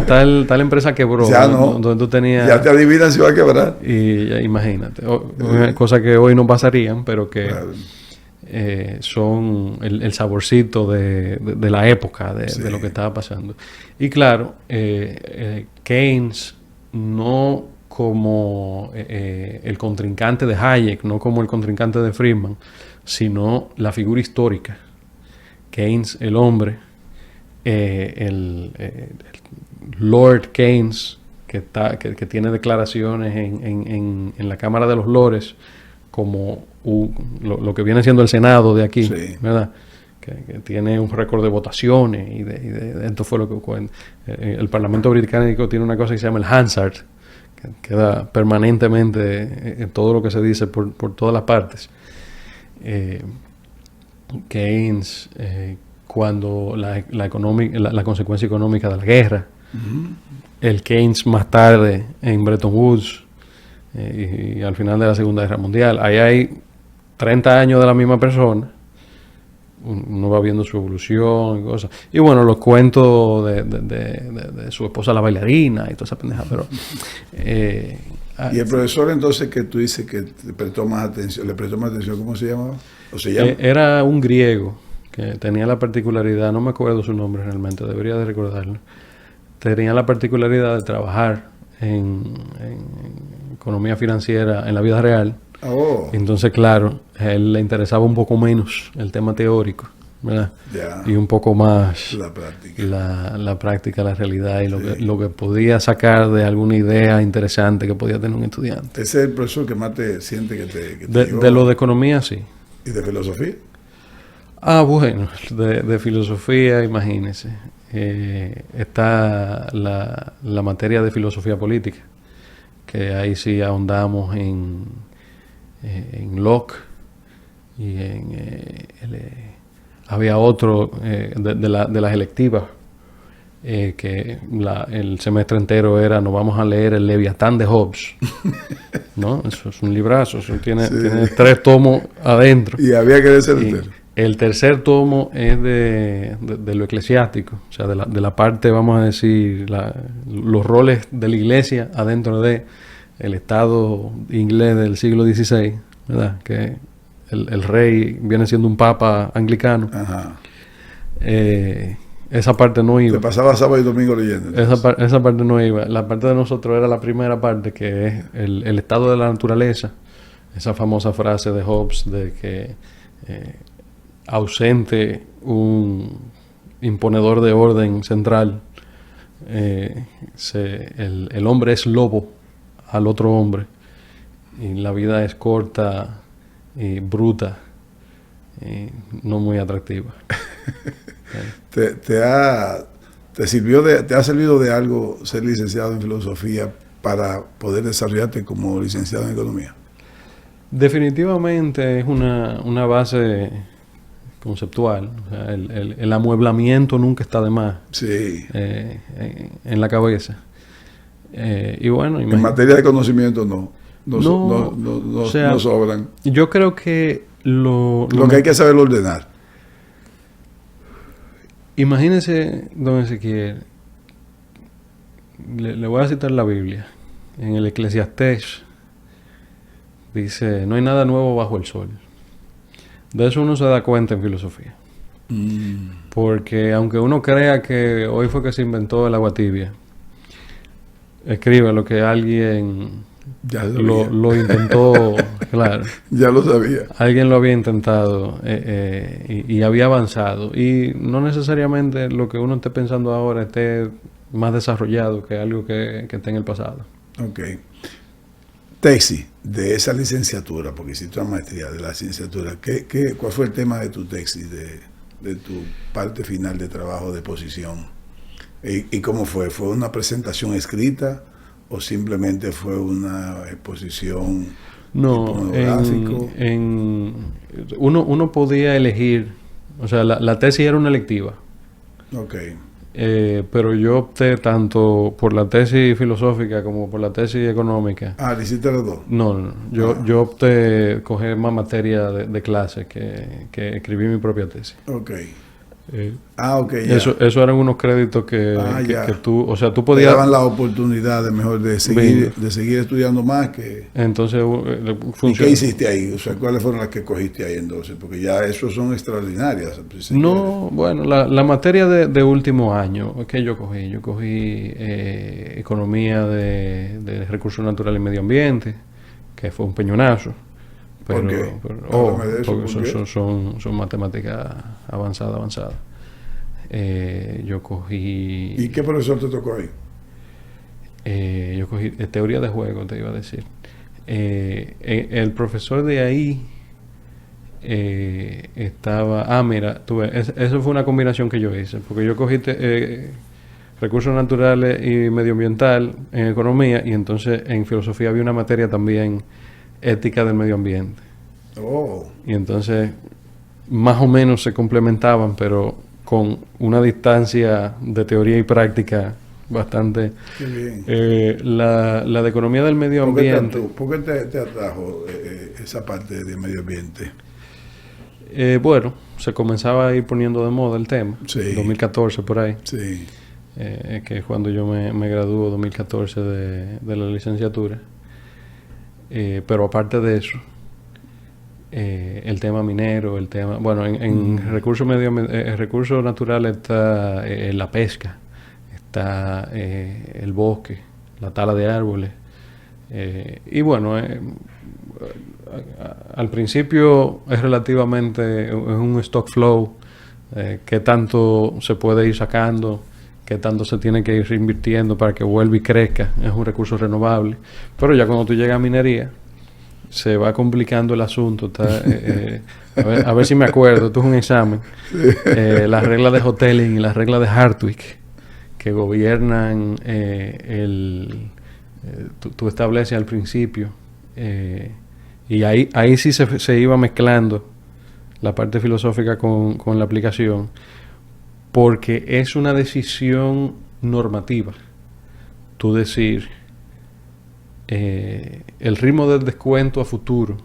tal empresa quebró. Ya no. Donde tú tenías, ya te adivinas si va a quebrar. Y ya, imagínate. Cosas que hoy no pasarían, pero que son el saborcito de la época, de lo que estaba pasando. Y claro, Keynes no como el contrincante de Hayek, no como el contrincante de Friedman, sino la figura histórica. Keynes, el hombre, el Lord Keynes, que tiene declaraciones en la Cámara de los Lores, como lo que viene siendo el Senado de aquí, ¿verdad? Que tiene un récord de votaciones y esto fue lo que el Parlamento británico tiene una cosa que se llama el Hansard, que queda permanentemente en todo lo que se dice por todas las partes. Keynes, cuando la consecuencia económica de la guerra, el Keynes más tarde en Bretton Woods y al final de la Segunda Guerra Mundial, ahí hay 30 años de la misma persona, uno va viendo su evolución y cosas. Y bueno, los cuentos de su esposa la bailarina y toda esa pendeja, pero... y el profesor entonces que tú dices que le prestó más atención, ¿cómo se llamaba? ¿O se llama? Era un griego que tenía la particularidad, no me acuerdo su nombre realmente, debería de recordarlo. Tenía la particularidad de trabajar en economía financiera en la vida real. Oh. Entonces, claro, a él le interesaba un poco menos el tema teórico, ¿verdad? Yeah. Y un poco más la práctica, la práctica, la realidad y lo que podía sacar de alguna idea interesante que podía tener un estudiante. ¿Ese es el profesor que más te siente que te de lo de economía, sí. ¿Y de filosofía? Bueno, de filosofía, imagínese. Está la materia de filosofía política, que ahí sí ahondamos en Locke y había otro de las electivas que el semestre entero era nos vamos a leer el Leviatán de Hobbes. ¿No? Eso es un librazo, eso tiene 3 tomos adentro. Y había que decir el tercer tomo es de lo eclesiástico, o sea, de la parte, vamos a decir, los roles de la iglesia adentro de el Estado inglés del siglo XVI, ¿verdad? Que el rey viene siendo un papa anglicano. Ajá. Esa parte no iba. Te pasaba sábado y domingo leyendo. Esa parte no iba. La parte de nosotros era la primera parte, que es el estado de la naturaleza. Esa famosa frase de Hobbes de que ausente un imponedor de orden central, el hombre es lobo al otro hombre y la vida es corta y bruta y no muy atractiva. ¿Te ha servido de algo ser licenciado en filosofía para poder desarrollarte como licenciado en economía? Definitivamente es una base conceptual. O sea, el amueblamiento nunca está de más. Sí. En la cabeza. Y bueno, en materia de conocimiento no sobran. Yo creo que lo que hay que saber ordenar. Imagínese, don Ezequiel, le voy a citar la Biblia. En el Eclesiastés dice, no hay nada nuevo bajo el sol. De eso uno se da cuenta en filosofía. Porque aunque uno crea que hoy fue que se inventó el agua tibia, escribe lo que alguien ya lo intentó, claro. Ya lo sabía. Alguien lo había intentado y había avanzado. Y no necesariamente lo que uno esté pensando ahora esté más desarrollado que algo que esté en el pasado. Ok. Tesis de esa licenciatura, porque hiciste una maestría de la licenciatura, ¿cuál fue el tema de tu tesis, de tu parte final de trabajo de posición? ¿Y cómo fue? ¿Fue una presentación escrita o simplemente fue una exposición? No, uno podía elegir, o sea, la tesis era una electiva. Ok. Pero yo opté tanto por la tesis filosófica como por la tesis económica. Ah, ¿hiciste los dos? No. Yo opté coger más materia de clase que escribí mi propia tesis. Ok. Ok, ya. Eso eran unos créditos que tú, o sea, tú podías... Te daban la oportunidad de seguir estudiando más que... Entonces, ¿y qué hiciste ahí? O sea, ¿cuáles fueron las que cogiste ahí entonces? Porque ya esos son extraordinarias. No, bueno, la materia de último año que yo cogí economía de recursos naturales y medio ambiente, que fue un peñonazo. ¿Por qué? Porque son matemáticas avanzadas. Yo cogí... ¿Y qué profesor te tocó ahí? Yo cogí teoría de juego, te iba a decir. El profesor de ahí estaba... mira, eso fue una combinación que yo hice, porque yo cogí recursos naturales y medioambiental en economía, y entonces en filosofía había una materia también, ética del medio ambiente. Y entonces más o menos se complementaban, pero con una distancia de teoría y práctica bastante. Qué bien. La de economía del medio ambiente. ¿Por qué te atrajo esa parte de medio ambiente? Bueno, se comenzaba a ir poniendo de moda el tema. Sí. 2014 por ahí. Sí. Que es cuando yo me graduó, 2014 de la licenciatura. Pero aparte de eso, el tema minero, el tema... Bueno, en recursos naturales está la pesca, está el bosque, la tala de árboles. Y bueno, al principio es relativamente... es un stock flow, qué tanto se puede ir sacando, qué tanto se tiene que ir reinvirtiendo para que vuelva y crezca. Es un recurso renovable. Pero ya cuando tú llegas a minería, se va complicando el asunto. A ver si me acuerdo, esto es un examen. Las reglas de Hotelling y las reglas de Hartwig, que gobiernan tú estableces al principio. Y ahí sí se iba mezclando la parte filosófica con la aplicación, porque es una decisión normativa. Tú decir, el ritmo del descuento a futuro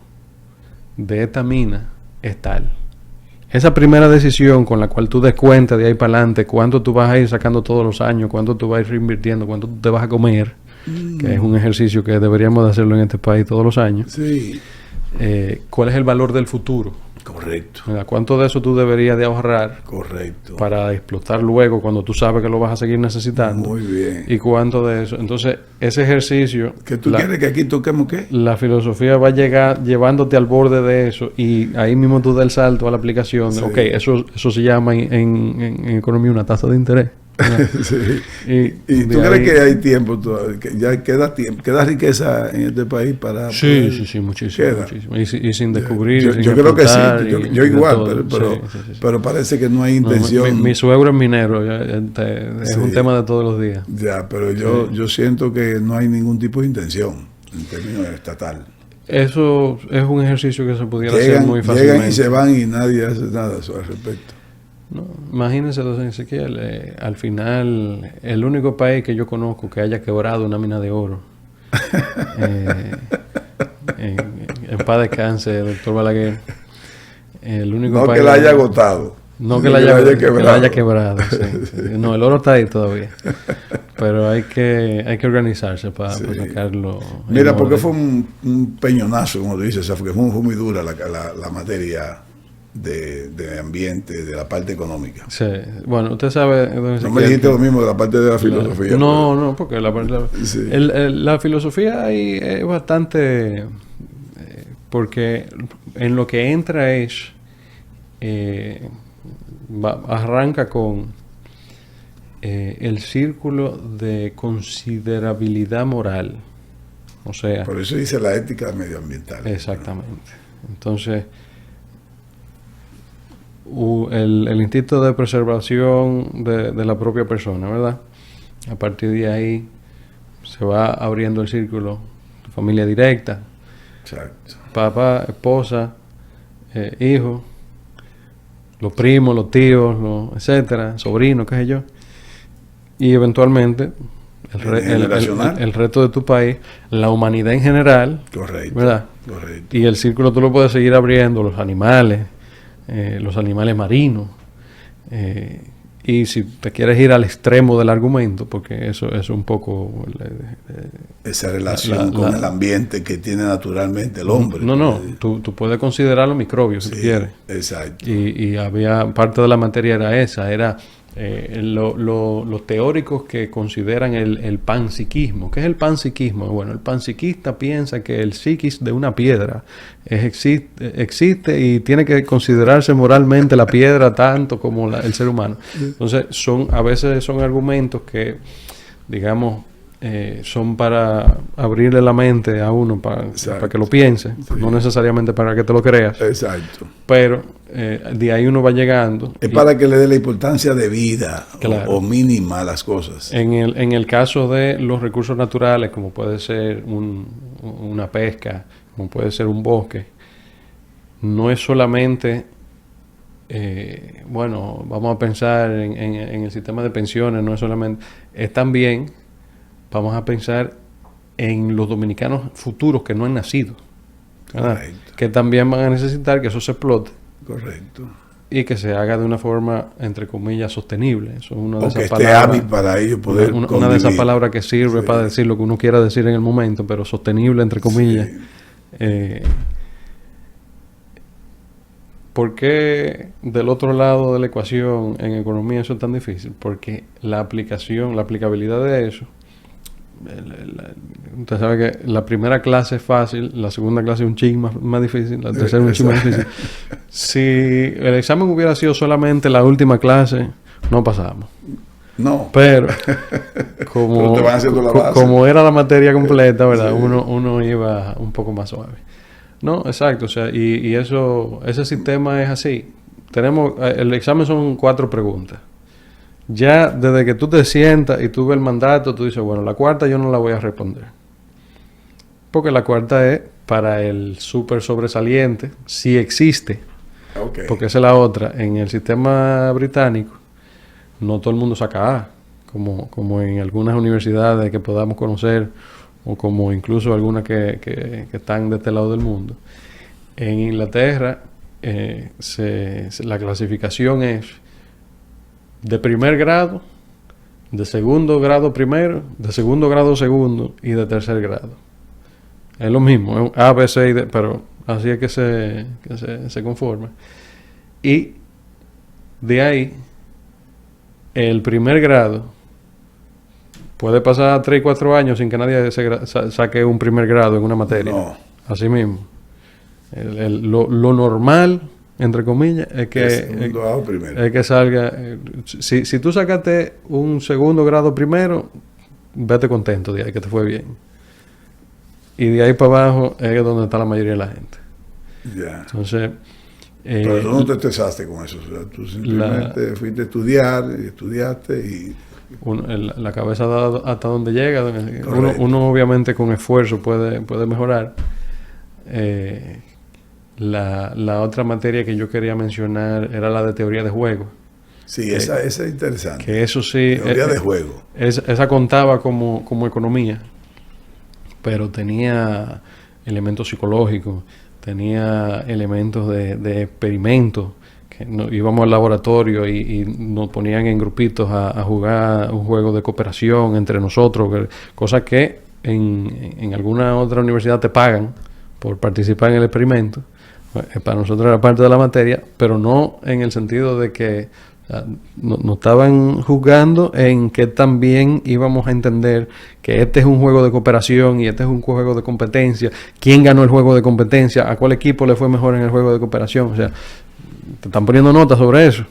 de esta mina es tal. Esa primera decisión con la cual tú descuentas de ahí para adelante cuánto tú vas a ir sacando todos los años, cuánto tú vas a ir reinvirtiendo, cuánto tú te vas a comer, que es un ejercicio que deberíamos de hacerlo en este país todos los años. Sí. ¿Cuál es el valor del futuro? Correcto. ¿Cuánto de eso tú deberías de ahorrar? Correcto. Para explotar luego cuando tú sabes que lo vas a seguir necesitando. Muy bien. ¿Y cuánto de eso? Entonces, ese ejercicio... ¿Que tú quieres que aquí toquemos qué? La filosofía va a llegar llevándote al borde de eso y ahí mismo tú das el salto a la aplicación. Sí. Ok, eso se llama en economía una tasa de interés. Sí. ¿Y tú crees que hay tiempo, que ya queda riqueza en este país para sí, muchísimo. Y sin descubrir. Yo creo que sí, yo igual, pero parece que no hay intención. Mi suegro es minero, es un tema de todos los días. Ya, pero yo siento que no hay ningún tipo de intención en términos estatal. Eso es un ejercicio que se pudiera hacer muy fácilmente. Llegan y se van y nadie hace nada al respecto. No, imagínense, don Ezequiel, al final, el único país que yo conozco que haya quebrado una mina de oro, en paz descanse, doctor Balaguer, el único país... Que la haya agotado. No que la haya quebrado. Sí. No, el oro está ahí todavía. Pero hay que organizarse para sacarlo. Mira, porque fue un peñonazo, como tú dices, o sea, porque fue muy dura la materia de ambiente, de la parte económica. Sí, bueno, usted sabe... No me dijiste lo mismo de la parte de la filosofía. No, porque la filosofía ahí es bastante... porque en lo que entra es... arranca con el círculo de considerabilidad moral. O sea... Por eso dice la ética medioambiental. Exactamente. Entonces... el instinto de preservación de la propia persona, ¿verdad? A partir de ahí se va abriendo el círculo, tu familia directa, exacto, papá, esposa, hijo, los primos, los tíos, etcétera, sobrinos, qué sé yo, y eventualmente el resto de tu país, la humanidad en general, correcto, ¿verdad? Correcto. Y el círculo tú lo puedes seguir abriendo, los animales marinos, y si te quieres ir al extremo del argumento, porque eso es un poco esa relación con el ambiente que tiene naturalmente el hombre. Tú puedes considerar los microbios si quieres. Exacto. Y había parte de la materia era los teóricos que consideran el panpsiquismo. ¿Qué es el panpsiquismo? Bueno, el panpsiquista piensa que el psiquis de una piedra existe y tiene que considerarse moralmente la piedra tanto como el ser humano. Entonces, a veces son argumentos que, digamos, son para abrirle la mente a uno para que lo piense, no necesariamente para que te lo creas. Exacto. Pero de ahí uno va llegando. Es para que le dé la importancia de vida, claro, o mínima a las cosas. En el caso de los recursos naturales, como puede ser una pesca, como puede ser un bosque, no es solamente bueno, vamos a pensar en el sistema de pensiones, no es solamente, es también, vamos a pensar en los dominicanos futuros que no han nacido, ¿verdad? Correcto. Que también van a necesitar que eso se explote. Correcto. Y que se haga de una forma, entre comillas, sostenible. Eso es una de O esas que esté palabras, hábil para ellos poder una de esas convivir. palabras que sirve Sí. para decir lo que uno quiera decir en el momento, pero sostenible, entre comillas. Sí. ¿Por qué del otro lado de la ecuación en economía eso es tan difícil? Porque la aplicabilidad de eso, usted sabe que la primera clase es fácil, la segunda clase es un ching más difícil, la tercera un ching más difícil. Si el examen hubiera sido solamente la última clase, no pasábamos. No. Pero Pero como, te van haciendo la base. como era la materia completa, ¿verdad? Sí. Uno iba un poco más suave. No, exacto. O sea, y eso, ese sistema es así. El examen son 4 preguntas. Ya desde que tú te sientas y tú ves el mandato, tú dices, bueno, la cuarta yo no la voy a responder. Porque la cuarta es para el súper sobresaliente, si existe. Okay. Porque esa es la otra. En el sistema británico, no todo el mundo saca A, como en algunas universidades que podamos conocer, o como incluso algunas que están de este lado del mundo. En Inglaterra, la clasificación es de primer grado, de segundo grado primero, de segundo grado segundo y de tercer grado. Es lo mismo, es A, B, C y D, pero así es que se conforma. Y de ahí, el primer grado puede pasar 3 y 4 años sin que nadie saque un primer grado en una materia. No. Así mismo. Lo normal, entre comillas, es que, segundo grado primero. es que salga. Si tú sacaste un segundo grado primero, vete contento de ahí, que te fue bien. Y de ahí para abajo es donde está la mayoría de la gente. Ya. Entonces. Pero tú no te estresaste con eso. O sea, tú simplemente fuiste a estudiar, y estudiaste y. La cabeza da hasta donde llega. Uno obviamente con esfuerzo puede mejorar. La otra materia que yo quería mencionar era la de teoría de juego. Sí, esa es interesante. Que eso sí... Teoría de juego. Esa contaba como economía, pero tenía elementos psicológicos, tenía elementos de experimentos. Íbamos al laboratorio y nos ponían en grupitos a jugar un juego de cooperación entre nosotros, cosas que en alguna otra universidad te pagan por participar en el experimento. Para nosotros era parte de la materia, pero no en el sentido de que nos estaban juzgando en que también íbamos a entender que este es un juego de cooperación y este es un juego de competencia. ¿Quién ganó el juego de competencia? ¿A cuál equipo le fue mejor en el juego de cooperación? O sea, te están poniendo notas sobre eso.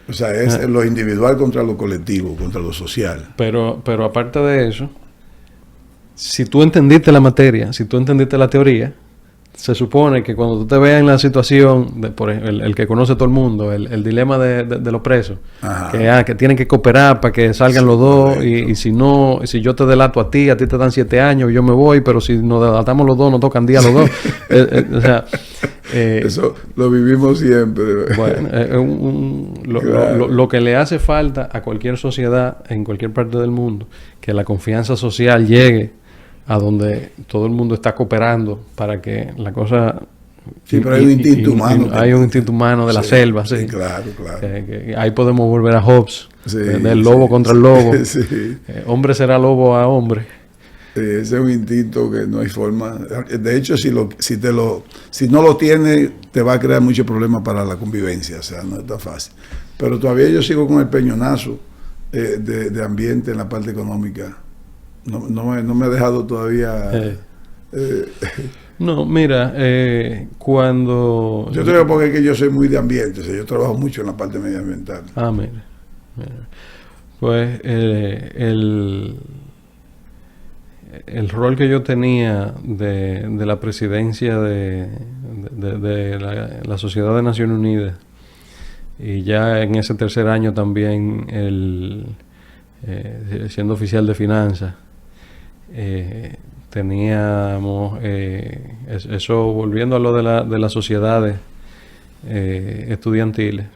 O sea, es lo individual contra lo colectivo, contra lo social. Pero aparte de eso, si tú entendiste la materia, si tú entendiste la teoría, se supone que cuando tú te veas en la situación, por ejemplo, el que conoce todo el mundo, el dilema de los presos, que tienen que cooperar para que salgan los dos, y si no, si yo te delato a ti te dan 7 años, yo me voy, pero si nos delatamos los dos, nos tocan día los dos. O sea, eso lo vivimos siempre. Bueno, lo que le hace falta a cualquier sociedad en cualquier parte del mundo, que la confianza social llegue a donde todo el mundo está cooperando para que la cosa... Sí, pero hay un instinto humano. Hay un instinto humano de la selva, sí. Sí, claro. Que ahí podemos volver a Hobbes, Sí, del lobo contra el lobo. Sí. Hombre será lobo a hombre. Ese es un instinto que no hay forma. De hecho, si no lo tienes, te va a crear muchos problemas para la convivencia. O sea, no es tan fácil. Pero todavía yo sigo con el peñonazo de ambiente en la parte económica. No me ha dejado todavía... No, mira, cuando... Yo creo porque es que yo soy muy de ambiente, o sea, yo trabajo mucho en la parte medioambiental. Mira. Pues el rol que yo tenía de la presidencia de la Sociedad de Naciones Unidas, y ya en ese tercer año también siendo oficial de finanzas, teníamos eso, volviendo a lo de las sociedades estudiantiles,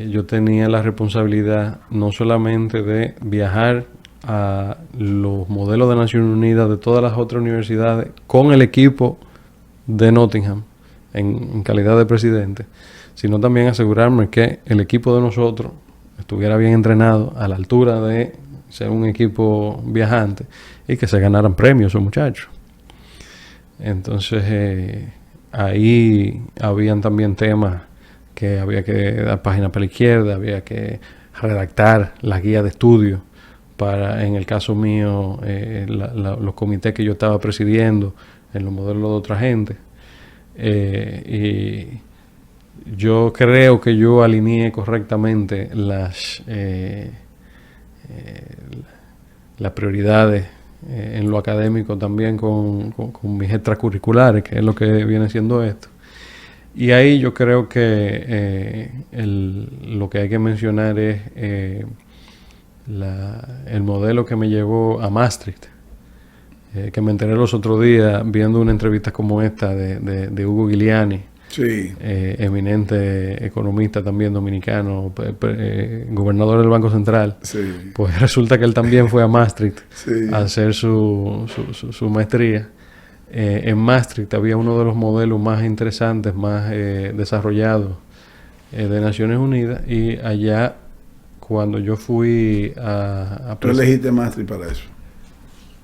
yo tenía la responsabilidad no solamente de viajar a los modelos de Naciones Unidas de todas las otras universidades con el equipo de Nottingham en calidad de presidente, sino también asegurarme que el equipo de nosotros estuviera bien entrenado a la altura de ser un equipo viajante y que se ganaran premios esos muchachos. Entonces ahí habían también temas que había que dar página para la izquierda, había que redactar la guía de estudio para, en el caso mío, los comités que yo estaba presidiendo en los modelos de otra gente. Y yo creo que yo alineé correctamente las prioridades en lo académico también con mis extracurriculares, que es lo que viene siendo esto. Y ahí yo creo que lo que hay que mencionar es el modelo que me llevó a Maastricht, que me enteré los otros días viendo una entrevista como esta de Hugo Giuliani, sí, eminente economista también dominicano, gobernador del Banco Central. sí. Pues resulta que él también fue a Maastricht Sí. a hacer su maestría. En Maastricht había uno de los modelos más interesantes, más desarrollados de Naciones Unidas, y allá cuando yo fui ¿Tú elegiste Maastricht para eso?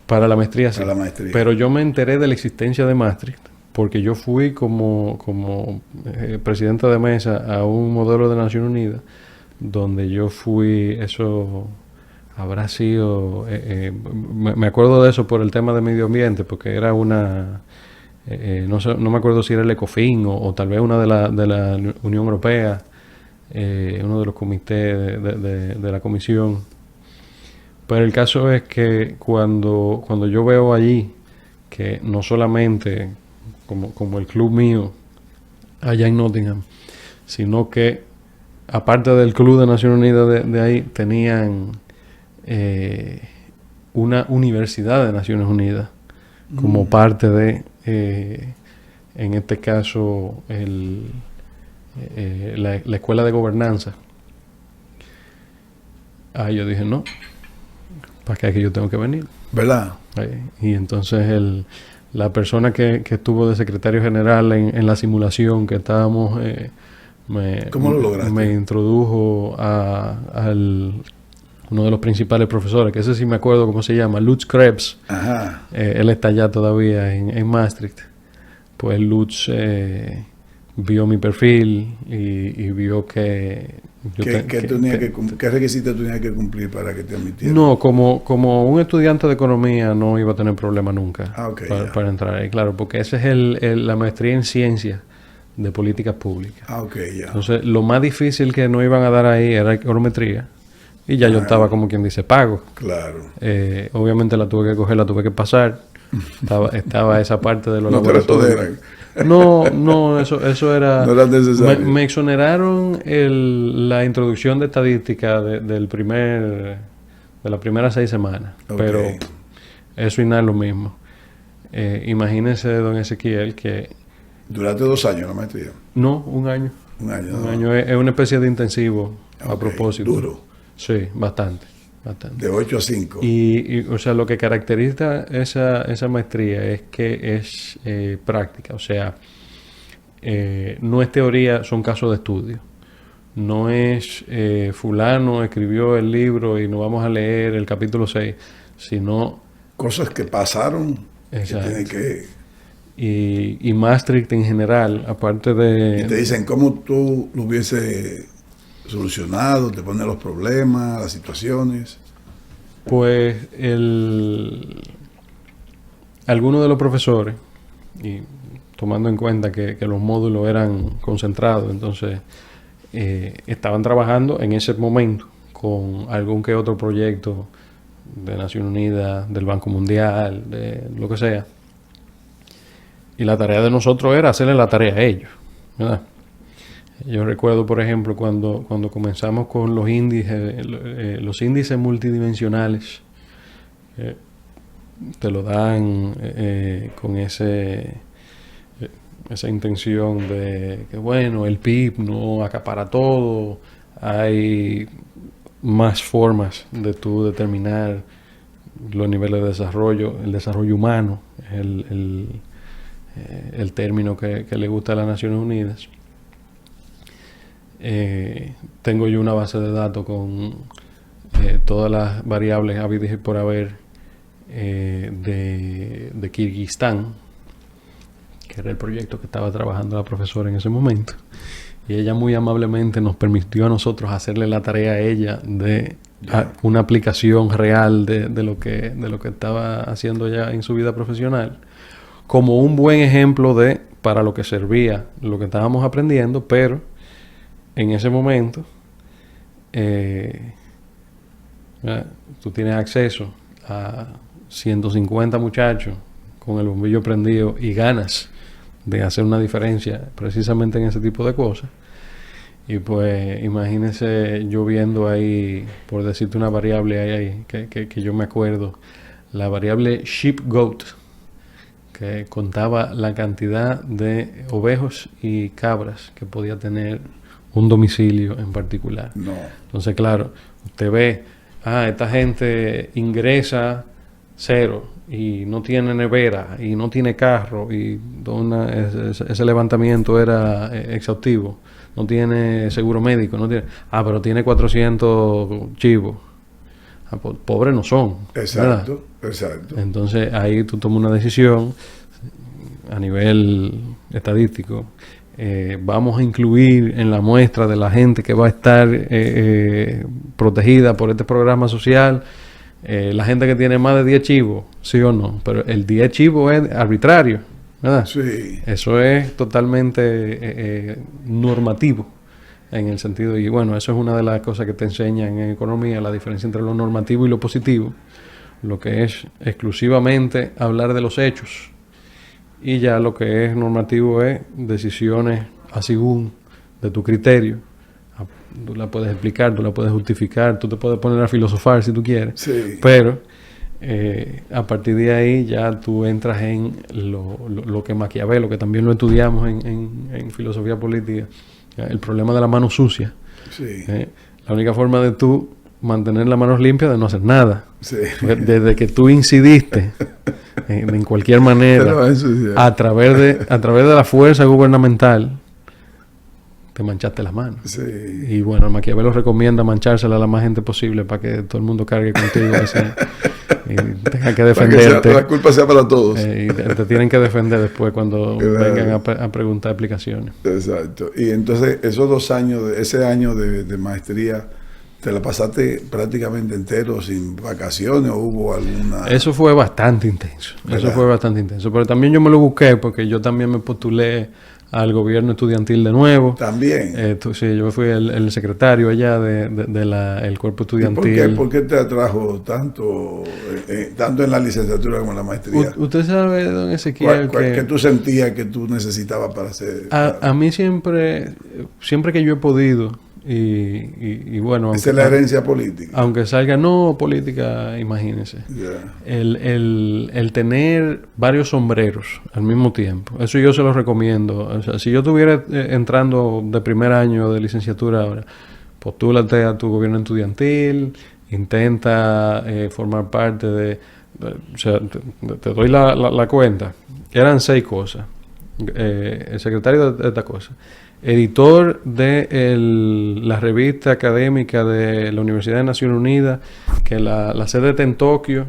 Para la maestría, sí. Para la maestría. Pero yo me enteré de la existencia de Maastricht porque yo fui como presidente de mesa a un modelo de Naciones Unidas donde yo fui, eso habrá sido, me acuerdo de eso por el tema de medio ambiente, porque era una, no me acuerdo si era el ECOFIN o tal vez una de la Unión Europea, uno de los comités de la comisión. Pero el caso es que cuando yo veo allí que no solamente como el club mío allá en Nottingham, sino que aparte del club de Naciones Unidas de ahí, tenían una universidad de Naciones Unidas como parte de, en este caso, la escuela de gobernanza. Ahí yo dije, no, ¿para qué es que yo tengo que venir? ¿Verdad? Y entonces la persona que estuvo de secretario general en la simulación que estábamos, ¿Cómo lo lograste? me introdujo uno de los principales profesores, que ese sí me acuerdo cómo se llama, Lutz Krebs. Ajá. Él está allá todavía en Maastricht. Pues Lutz vio mi perfil y vio que... ¿Qué requisitos tenía que cumplir para que te admitieran? No, como un estudiante de economía no iba a tener problema nunca para entrar ahí, claro, porque esa es la maestría en ciencias de políticas públicas. Ya. Entonces, lo más difícil que no iban a dar ahí era econometría, y ya yo estaba, como quien dice, pago. Claro. Obviamente la tuve que coger, la tuve que pasar. Estaba esa parte de los laboratorios. No, eso era... No era necesario. Me exoneraron la introducción de estadística de las primeras 6 semanas. Okay. Pero eso y nada es lo mismo. Imagínese, don Ezequiel, que... ¿Duraste 2 años la maestría? No, 1 año. Un Un año. Es una especie de intensivo, a propósito. Duro. Sí, bastante. De 8 a 5. Y o sea, lo que caracteriza esa maestría es que es práctica. O sea, no es teoría, son casos de estudio. No es fulano escribió el libro y nos vamos a leer el capítulo 6, sino... Cosas que pasaron. Exacto. Que tienen que... Y Maastricht en general, aparte de... Y te dicen cómo tú lo hubiese solucionado, te ponen los problemas, las situaciones. Pues algunos de los profesores, y tomando en cuenta que los módulos eran concentrados, entonces estaban trabajando en ese momento con algún que otro proyecto de Naciones Unidas, del Banco Mundial, de lo que sea. Y la tarea de nosotros era hacerle la tarea a ellos, ¿verdad? Yo recuerdo, por ejemplo, cuando comenzamos con los índices multidimensionales, te lo dan con esa intención de que, bueno, el PIB no acapara todo, hay más formas de tú determinar los niveles de desarrollo. El desarrollo humano es el término que le gusta a las Naciones Unidas. Tengo yo una base de datos con todas las variables habidas y por haber de Kirguistán, que era el proyecto que estaba trabajando la profesora en ese momento. Y ella muy amablemente nos permitió a nosotros hacerle la tarea a ella de una aplicación real de lo que estaba haciendo ella en su vida profesional, como un buen ejemplo de para lo que servía lo que estábamos aprendiendo, pero en ese momento tú tienes acceso a 150 muchachos con el bombillo prendido y ganas de hacer una diferencia precisamente en ese tipo de cosas. Y pues imagínense yo viendo ahí, por decirte una variable ahí que yo me acuerdo, la variable sheep goat, que contaba la cantidad de ovejos y cabras que podía tener un domicilio en particular. No. Entonces, claro, usted ve, esta gente ingresa 0 y no tiene nevera y no tiene carro y ese levantamiento era exhaustivo. No tiene seguro médico, no tiene... pero tiene 400 chivos. Pobres no son. Exacto, ¿verdad? Exacto. Entonces ahí tú tomas una decisión a nivel estadístico. Vamos a incluir en la muestra de la gente que va a estar protegida por este programa social la gente que tiene más de 10 chivos, sí o no. Pero el 10 chivos es arbitrario, ¿verdad? Sí. Eso es totalmente normativo en el sentido, y bueno, eso es una de las cosas que te enseñan en economía, la diferencia entre lo normativo y lo positivo, lo que es exclusivamente hablar de los hechos, y ya lo que es normativo es decisiones a según de tu criterio. Tú la puedes explicar, tú la puedes justificar, tú te puedes poner a filosofar si tú quieres, sí. Pero a partir de ahí ya tú entras en lo que Maquiavelo, que también lo estudiamos en filosofía política, el problema de la mano sucia. Sí. La única forma de tú mantener las manos limpias es de no hacer nada. Sí. Desde que tú incidiste en cualquier manera a través de la fuerza gubernamental, te manchaste las manos. Sí. Y bueno, Maquiavelo recomienda manchársela a la más gente posible para que todo el mundo cargue contigo así, y tenga que defenderte. Para que la culpa sea para todos. Y te tienen que defender después cuando vengan a preguntar explicaciones. Exacto. Y entonces esos 2 años, ese año de maestría, ¿te la pasaste prácticamente entero sin vacaciones o hubo alguna...? Eso fue bastante intenso. ¿Verdad? Eso fue bastante intenso. Pero también yo me lo busqué porque yo también me postulé al gobierno estudiantil de nuevo. También. Sí, yo fui el secretario allá del cuerpo estudiantil. ¿Y por qué te atrajo tanto en la licenciatura como en la maestría? Usted sabe, don Ezequiel, ¿Qué tú sentías que tú necesitabas para hacer? A mí siempre que yo he podido, y bueno... Esa es la herencia política. Aunque salga no política, imagínense. Yeah. El tener varios sombreros al mismo tiempo, eso yo se lo recomiendo. O sea, si yo estuviera entrando de primer año de licenciatura ahora, postúlate a tu gobierno estudiantil, intenta formar parte o sea, te doy la cuenta. Eran 6 cosas. El secretario de esta cosa. Editor de la revista académica de la Universidad de Naciones Unidas, que la sede está en Tokio.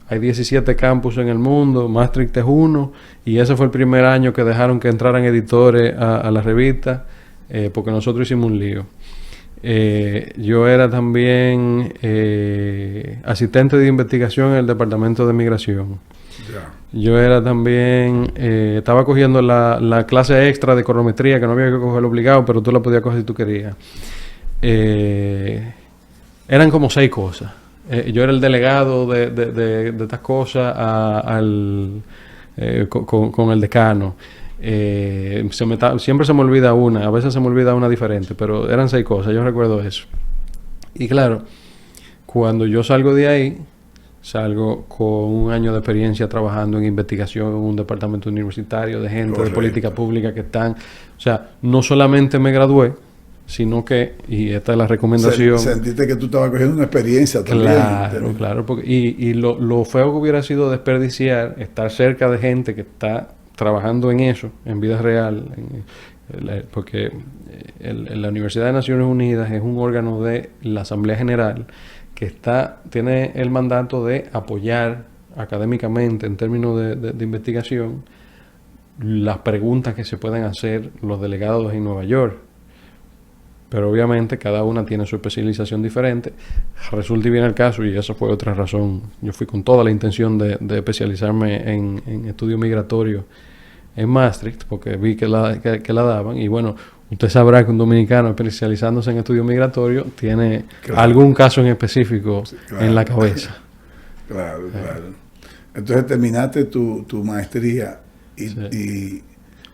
Hay 17 campus en el mundo, Maastricht es uno, y ese fue el primer año que dejaron que entraran editores a la revista, porque nosotros hicimos un lío. Yo era también asistente de investigación en el Departamento de Migración. Yeah. Yo era también, estaba cogiendo la clase extra de econometría, que no había que cogerlo obligado, pero tú la podías coger si tú querías. Eran como 6 cosas. Yo era el delegado de estas cosas con el decano. Siempre se me olvida una, a veces se me olvida una diferente, pero eran 6 cosas, yo recuerdo eso. Y claro, cuando yo salgo de ahí, salgo con un año de experiencia trabajando en investigación en un departamento universitario de gente. Correcto. De política pública que están... O sea, no solamente me gradué, sino que, y esta es la recomendación... Sentiste que tú estabas cogiendo una experiencia también. Claro, claro. Porque, y lo feo que hubiera sido desperdiciar, estar cerca de gente que está trabajando en eso, en vida real, porque la Universidad de Naciones Unidas es un órgano de la Asamblea General que tiene el mandato de apoyar académicamente, en términos de investigación, las preguntas que se pueden hacer los delegados en Nueva York. Pero obviamente cada una tiene su especialización diferente. Resulta bien el caso, y esa fue otra razón. Yo fui con toda la intención de especializarme en estudio migratorio en Maastricht, porque vi que la daban. Y bueno, usted sabrá que un dominicano especializándose en estudio migratorio tiene algún caso en específico en la cabeza. Claro. Entonces terminaste tu maestría y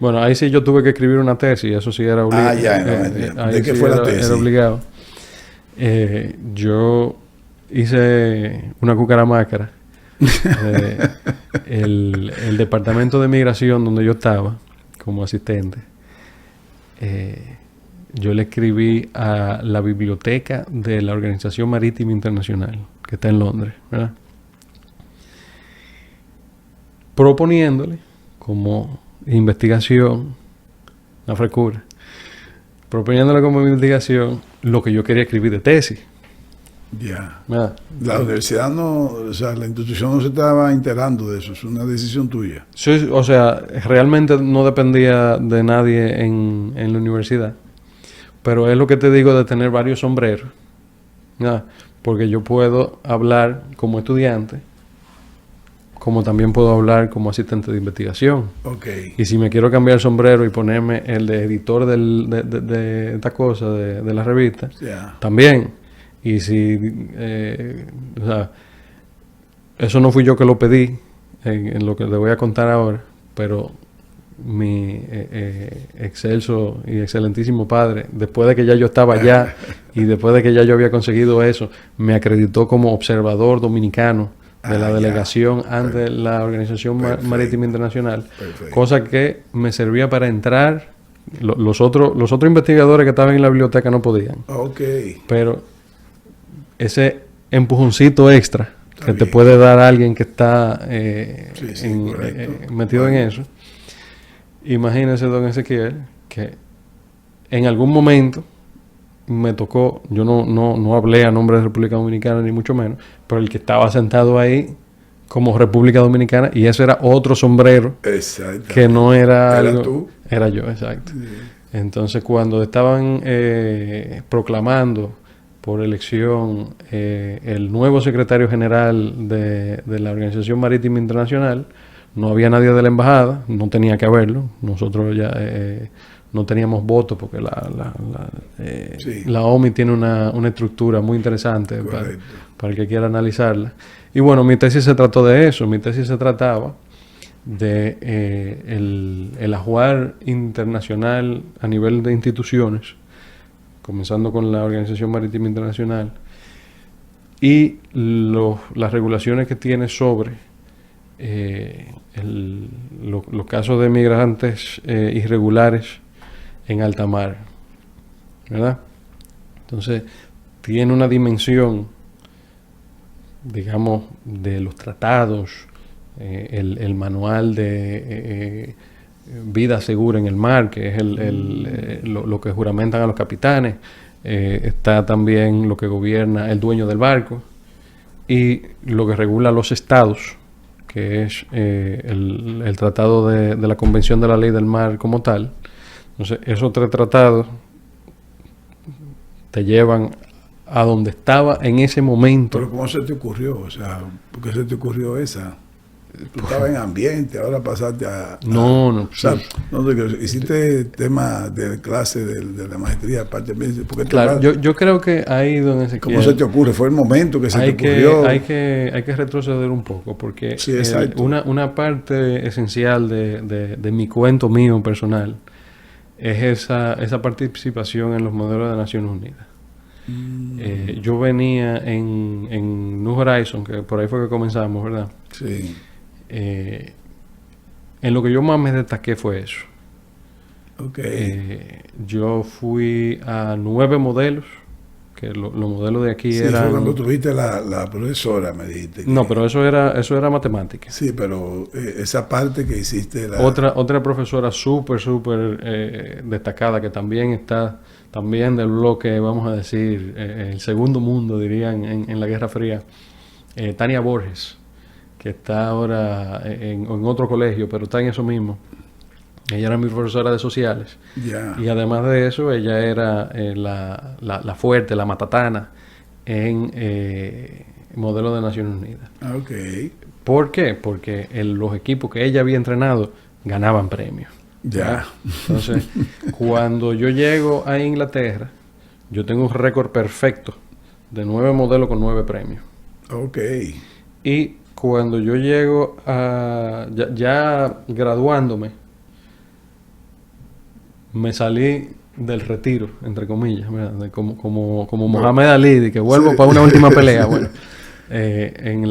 bueno, ahí sí yo tuve que escribir una tesis, eso sí era obligado. ¿De qué fue la tesis? Era obligado. Yo hice una cucaramácara. El departamento de migración donde yo estaba como asistente, yo le escribí a la biblioteca de la Organización Marítima Internacional, que está en Londres, ¿verdad? Proponiéndole como investigación, una frescura, proponiéndole como investigación lo que yo quería escribir de tesis. Ya. La universidad no, o sea, la institución no se estaba enterando de eso, es una decisión tuya. Sí, o sea, realmente no dependía de nadie en la universidad, pero es lo que te digo de tener varios sombreros, ¿ya? Porque yo puedo hablar como estudiante, como también puedo hablar como asistente de investigación. Okay. Y si me quiero cambiar el sombrero y ponerme el de editor de esta cosa, de la revista, también. Y si, o sea, eso no fui yo que lo pedí, en lo que le voy a contar ahora, pero mi excelso y excelentísimo padre, después de que ya yo estaba allá y después de que ya yo había conseguido eso, me acreditó como observador dominicano de la delegación ante la Organización Marítima Internacional. Perfecto. Cosa que me servía para entrar. Los otros investigadores que estaban en la biblioteca no podían. Okay. Pero ese empujoncito extra Está que bien. te puede dar alguien que está metido en eso. Imagínese, don Ezequiel, que en algún momento me tocó, yo no hablé a nombre de República Dominicana ni mucho menos, pero el que estaba sentado ahí como República Dominicana, y ese era otro sombrero que no era ¿Era algo, tú? era yo, exacto. Sí. Entonces cuando estaban proclamando por elección el nuevo secretario general de la Organización Marítima Internacional, no había nadie de la embajada, no tenía que haberlo, nosotros ya no teníamos voto porque la OMI tiene una estructura muy interesante para el que quiera analizarla. Y bueno, mi tesis se trató de eso. Mi tesis se trataba de el ajuar internacional a nivel de instituciones, comenzando con la Organización Marítima Internacional, y las regulaciones que tiene sobre los casos de migrantes irregulares en alta mar, ¿verdad? Entonces, tiene una dimensión, digamos, de los tratados, el manual de vida segura en el mar, que es lo que juramentan a los capitanes. Está también lo que gobierna el dueño del barco y lo que regula los estados, que es el tratado de la Convención de la Ley del Mar como tal. Entonces, esos tres tratados te llevan a donde estaba en ese momento. Pero ¿cómo se te ocurrió? O sea, ¿por qué se te ocurrió esa? Tú estabas en ambiente, ahora pasaste a... No. O sea, hiciste tema de clase de la maestría, aparte de... Claro, yo creo que ahí donde se ¿Cómo se te ocurre? ¿Fue el momento que se te ocurrió? Hay que retroceder un poco, porque sí, una parte esencial de mi cuento mío personal es esa participación en los modelos de Naciones Unidas. Yo venía en New Horizons, que por ahí fue que comenzamos, ¿verdad? Sí. En lo que yo más me destaqué fue eso. Ok. Yo fui a 9 modelos, que los modelos de aquí Sí, eran... fue cuando tuviste la profesora, me dijiste. No, pero eso era matemática. Sí, pero esa parte que hiciste... Otra profesora súper destacada, que también está también del bloque, vamos a decir, el segundo mundo, dirían, en la Guerra Fría, Tania Borges, que está ahora en otro colegio, pero está en eso mismo. Ella era mi profesora de sociales. Ya. Y además de eso, ella era la fuerte, la matatana en modelo de Naciones Unidas. Ok. ¿Por qué? Porque los equipos que ella había entrenado ganaban premios. Ya. Entonces, cuando yo llego a Inglaterra, yo tengo un récord perfecto de 9 modelos con 9 premios. Ok. Y cuando yo llego ya graduándome, me salí del retiro, entre comillas, ¿verdad? Como Mohamed Ali, de que vuelvo para una última pelea. Bueno, en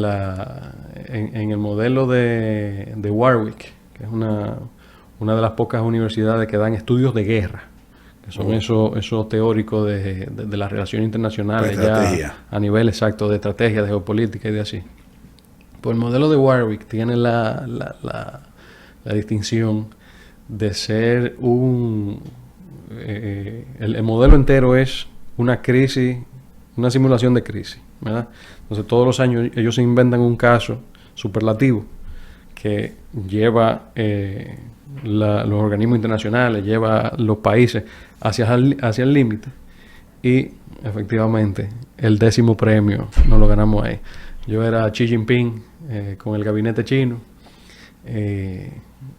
el modelo de Warwick, que es una de las pocas universidades que dan estudios de guerra, que son esos teóricos de las relaciones internacionales, ya a nivel exacto de estrategia, de geopolítica y de así. Pues el modelo de Warwick tiene la distinción de ser el modelo entero es una crisis, una simulación de crisis, ¿verdad? Entonces todos los años ellos inventan un caso superlativo que lleva los organismos internacionales, lleva los países hacia el límite, y efectivamente el 10º premio nos lo ganamos ahí. Yo era Xi Jinping con el gabinete chino.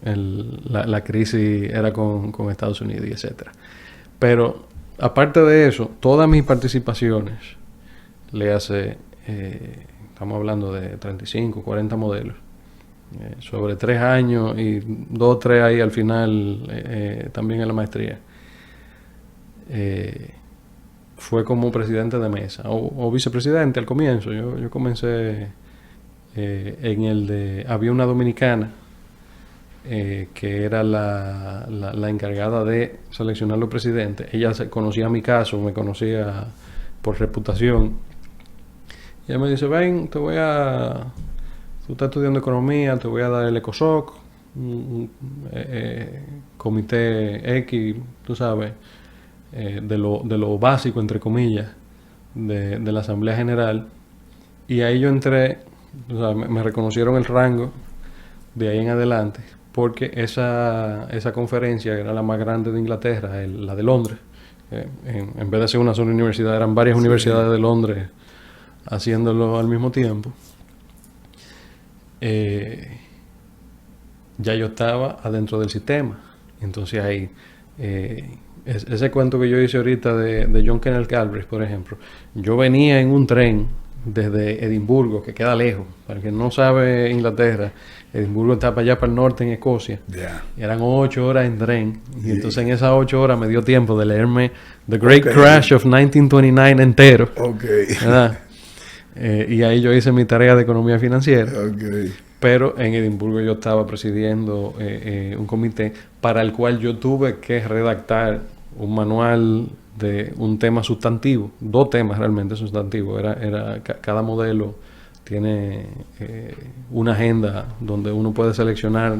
La crisis era con Estados Unidos y etcétera. Pero aparte de eso, todas mis participaciones estamos hablando de 35, 40 modelos, sobre 3 años y 2 o 3 ahí al final, también en la maestría, fue como presidente de mesa o vicepresidente al comienzo. Yo comencé había una dominicana que era la encargada de seleccionar los presidentes. Ella conocía mi caso, me conocía por reputación. Y ella me dice, ven, tú estás estudiando economía, te voy a dar el ECOSOC, comité X, tú sabes, de lo básico, entre comillas, de la Asamblea General. Y ahí yo entré, o sea, me reconocieron el rango de ahí en adelante, porque esa conferencia era la más grande de Inglaterra, la de Londres. En vez de ser una sola universidad, eran varias universidades de Londres haciéndolo al mismo tiempo. Ya yo estaba adentro del sistema. Entonces ahí, ese cuento que yo hice ahorita de John Kenneth Galbraith, por ejemplo, yo venía en un tren desde Edimburgo, que queda lejos. Para quien no sabe Inglaterra, Edimburgo está para allá, para el norte, en Escocia. Yeah. Eran 8 horas en tren. Y entonces en esas 8 horas me dio tiempo de leerme The Great Crash of 1929 entero. ¿Verdad? Y ahí yo hice mi tarea de economía financiera. Pero en Edimburgo yo estaba presidiendo un comité para el cual yo tuve que redactar un manual de un tema sustantivo, 2 temas realmente sustantivos. Cada modelo tiene una agenda donde uno puede seleccionar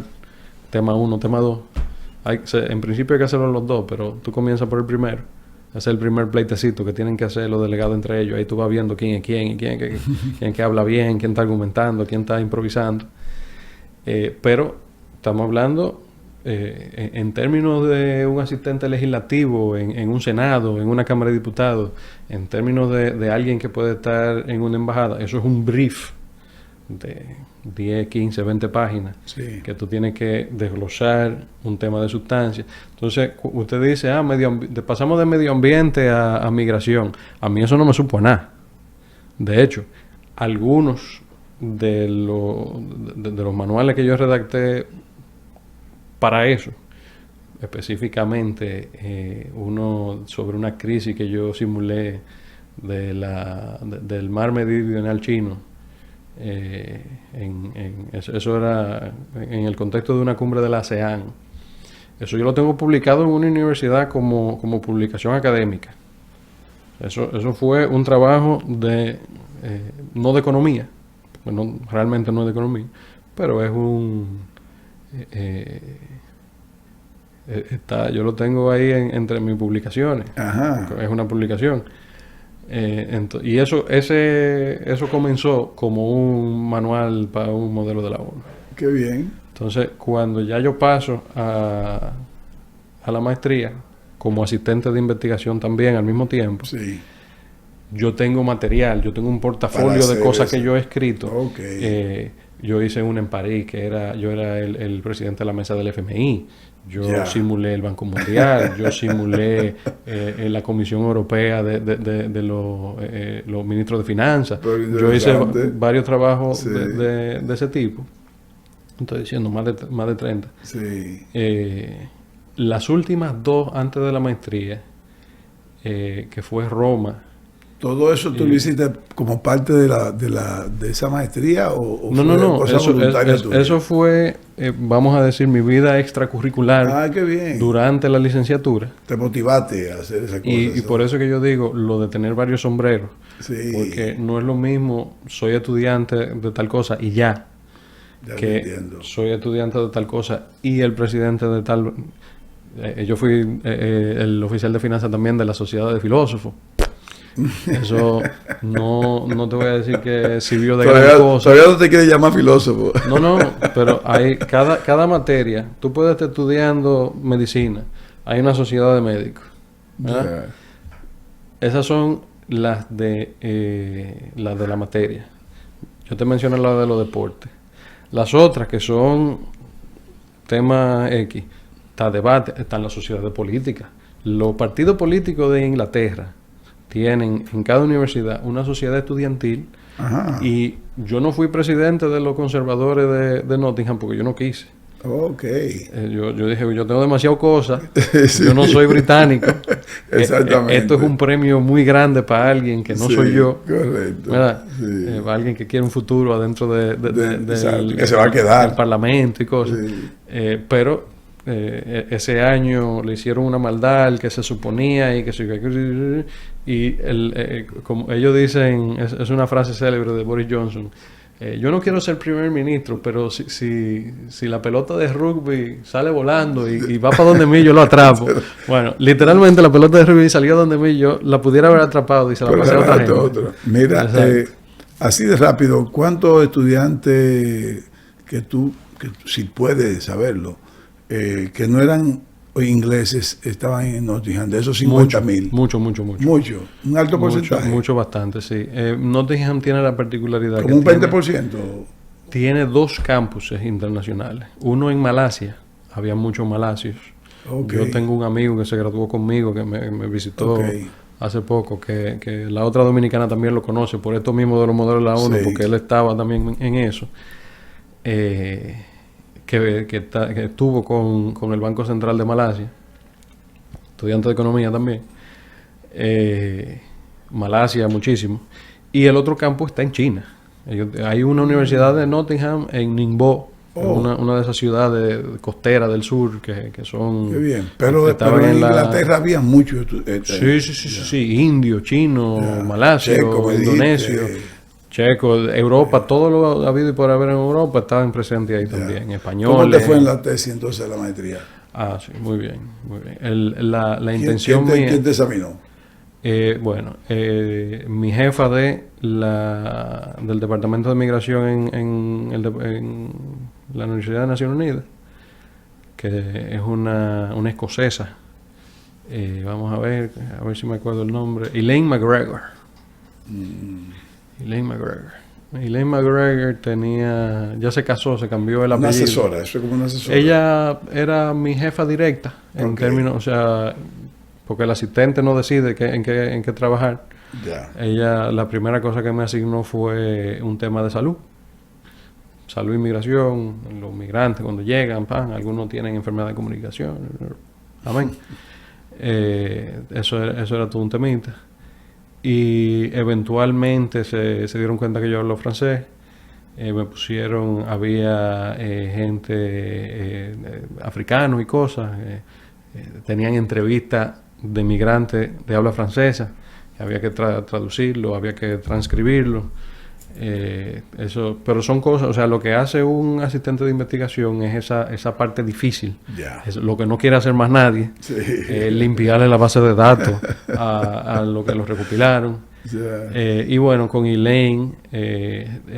tema 1, tema 2. En principio hay que hacerlo los 2, pero tú comienzas por el primero. Ese es el primer pleitecito que tienen que hacer los delegados entre ellos. Ahí tú vas viendo quién es quién, y quién que habla bien, quién está argumentando, quién está improvisando. Pero estamos hablando en términos de un asistente legislativo en un Senado, en una Cámara de Diputados, en términos de alguien que puede estar en una embajada. Eso es un brief de 10, 15, 20 páginas, sí, que tú tienes que desglosar un tema de sustancia. Entonces, usted dice, pasamos de medio ambiente a migración. A mí eso no me supo nada. De hecho, algunos de los manuales que yo redacté para eso, específicamente uno sobre una crisis que yo simulé del mar meridional chino. Eso era en el contexto de una cumbre de la ASEAN, Eso yo lo tengo publicado en una universidad como publicación académica. Eso fue un trabajo no de economía, bueno, realmente no es de economía, pero es yo lo tengo ahí entre mis publicaciones. Ajá. Es una publicación. Y eso comenzó como un manual para un modelo de la ONU. Qué bien. Entonces, cuando ya yo paso a la maestría, como asistente de investigación también al mismo tiempo, Sí. yo tengo material, yo tengo un portafolio de cosas que yo he escrito. Okay. Yo hice una en París, yo era el presidente de la mesa del FMI. Yo simulé el Banco Mundial, yo simulé la Comisión Europea de los ministros de Finanzas. Yo hice varios trabajos de ese tipo. Estoy diciendo más de 30. Sí. Las últimas 2 antes de la maestría, que fue Roma. ¿Todo eso tú lo hiciste como parte de esa maestría o No. cosa voluntaria tuya? Eso fue, vamos a decir, mi vida extracurricular. Ah, qué bien. Durante la licenciatura. Te motivaste a hacer esa cosa. Y por eso que yo digo lo de tener varios sombreros. Sí. Porque no es lo mismo, soy estudiante de tal cosa y ya. Ya Que entiendo. soy estudiante de tal cosa y el presidente de tal. Yo fui el oficial de finanzas también de la Sociedad de Filósofos. Eso no te voy a decir que sirvió de gran cosa. Todavía no te quieres llamar filósofo. No, pero hay cada materia. Tú puedes estar estudiando medicina. Hay una sociedad de médicos. ¿Verdad? Esas son las de la materia. Yo te mencioné la de los deportes. Las otras que son temas X, está debate, está en la sociedad de política. Los partidos políticos de Inglaterra tienen en cada universidad una sociedad estudiantil. Ajá. Y yo no fui presidente de los conservadores de Nottingham porque yo no quise. Ok. Yo dije, yo tengo demasiadas cosas, sí. Yo no soy británico. Exactamente. Esto es un premio muy grande para alguien que no soy yo. Correcto. ¿Verdad? Sí. Para alguien que quiere un futuro adentro que se va a quedar. del parlamento y cosas. Sí. Pero ese año le hicieron una maldad al que se suponía y como ellos dicen, es una frase célebre de Boris Johnson. Yo no quiero ser primer ministro, pero si la pelota de rugby sale volando y va para donde mí, yo lo atrapo. Bueno, literalmente la pelota de rugby salió donde mí, yo la pudiera haber atrapado y se la pasé a otra gente. Mira, así de rápido, ¿cuántos estudiantes que si puedes saberlo, que no eran ingleses estaban en Nottingham? De esos 50,000. Mucho. Un alto porcentaje. Mucho, bastante, sí. Nottingham tiene la particularidad como que un 20%. Tiene 2 campuses internacionales. Uno en Malasia, había muchos malasios. Okay. Yo tengo un amigo que se graduó conmigo, que me visitó hace poco, que la otra dominicana también lo conoce, por esto mismo de los modelos de la ONU, porque él estaba también en eso. Que estuvo con el Banco Central de Malasia, estudiante de economía también. Malasia muchísimo. Y el otro campo está en China. Hay una universidad de Nottingham en Ningbo, una de esas ciudades costeras del sur que son... Qué bien. Pero en Inglaterra había muchos... Sí. Indio, chino, malasio, indonesio. Checo, Europa, todo lo habido y por haber en Europa estaban presentes ahí también, españoles. ¿Cómo te fue en la tesis entonces de la maestría? Sí, muy bien. La intención mía... ¿Quién te examinó? Mi jefa del Departamento de Migración en la Universidad de Naciones Unidas, que es una escocesa. Vamos a ver si me acuerdo el nombre. Elaine McGregor. Elaine McGregor ya se casó, se cambió el apellido. Una asesora, eso es como una asesora. Ella era mi jefa directa, en términos, o sea, porque el asistente no decide en qué trabajar. Ya. Ella, la primera cosa que me asignó fue un tema de salud. Salud e inmigración, los migrantes cuando llegan, algunos tienen enfermedad de comunicación. Amén. Eso era todo un temita. Y eventualmente se dieron cuenta que yo hablo francés. me pusieron, había gente africano y cosas, tenían entrevistas de migrantes de habla francesa, había que traducirlo, había que transcribirlo. Eso, pero son cosas, o sea, lo que hace un asistente de investigación es esa parte difícil. Es lo que no quiere hacer más nadie, limpiarle la base de datos a lo que los recopilaron. Y bueno, con Elaine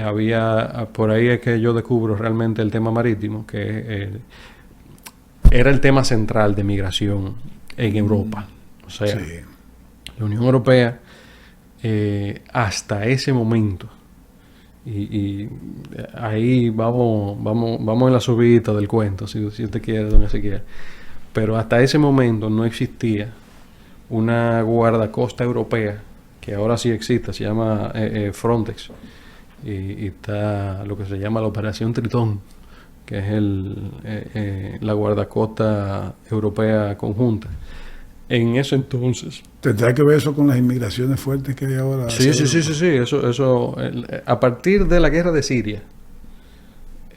había, por ahí es que yo descubro realmente el tema marítimo, que era el tema central de migración en Europa. O sea, la Unión Europea hasta ese momento, y ahí vamos en la subida del cuento, si usted quiere, donde se quiera, pero hasta ese momento no existía una guardacosta europea, que ahora sí existe, se llama Frontex, y está lo que se llama la Operación Tritón, que es la guardacosta europea conjunta. En ese entonces... ¿Tendrá que ver eso con las inmigraciones fuertes que hay ahora? Sí. Eso a partir de la guerra de Siria,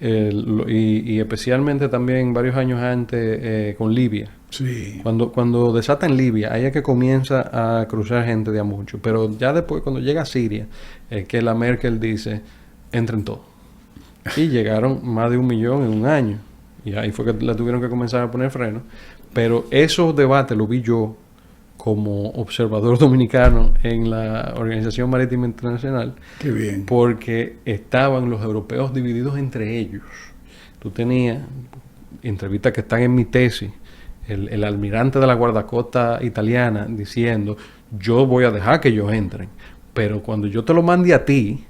y especialmente también varios años antes con Libia. Sí. Cuando desata en Libia, ahí es que comienza a cruzar gente de a mucho. Pero ya después, cuando llega a Siria, que la Merkel dice, entren todos. Y llegaron más de 1 millón en un año. Y ahí fue que la tuvieron que comenzar a poner freno. Pero esos debates los vi yo como observador dominicano en la Organización Marítima Internacional. Qué bien. Porque estaban los europeos divididos entre ellos. Tú tenías entrevistas que están en mi tesis, el almirante de la guardacosta italiana diciendo, yo voy a dejar que ellos entren, pero cuando yo te lo mande a ti,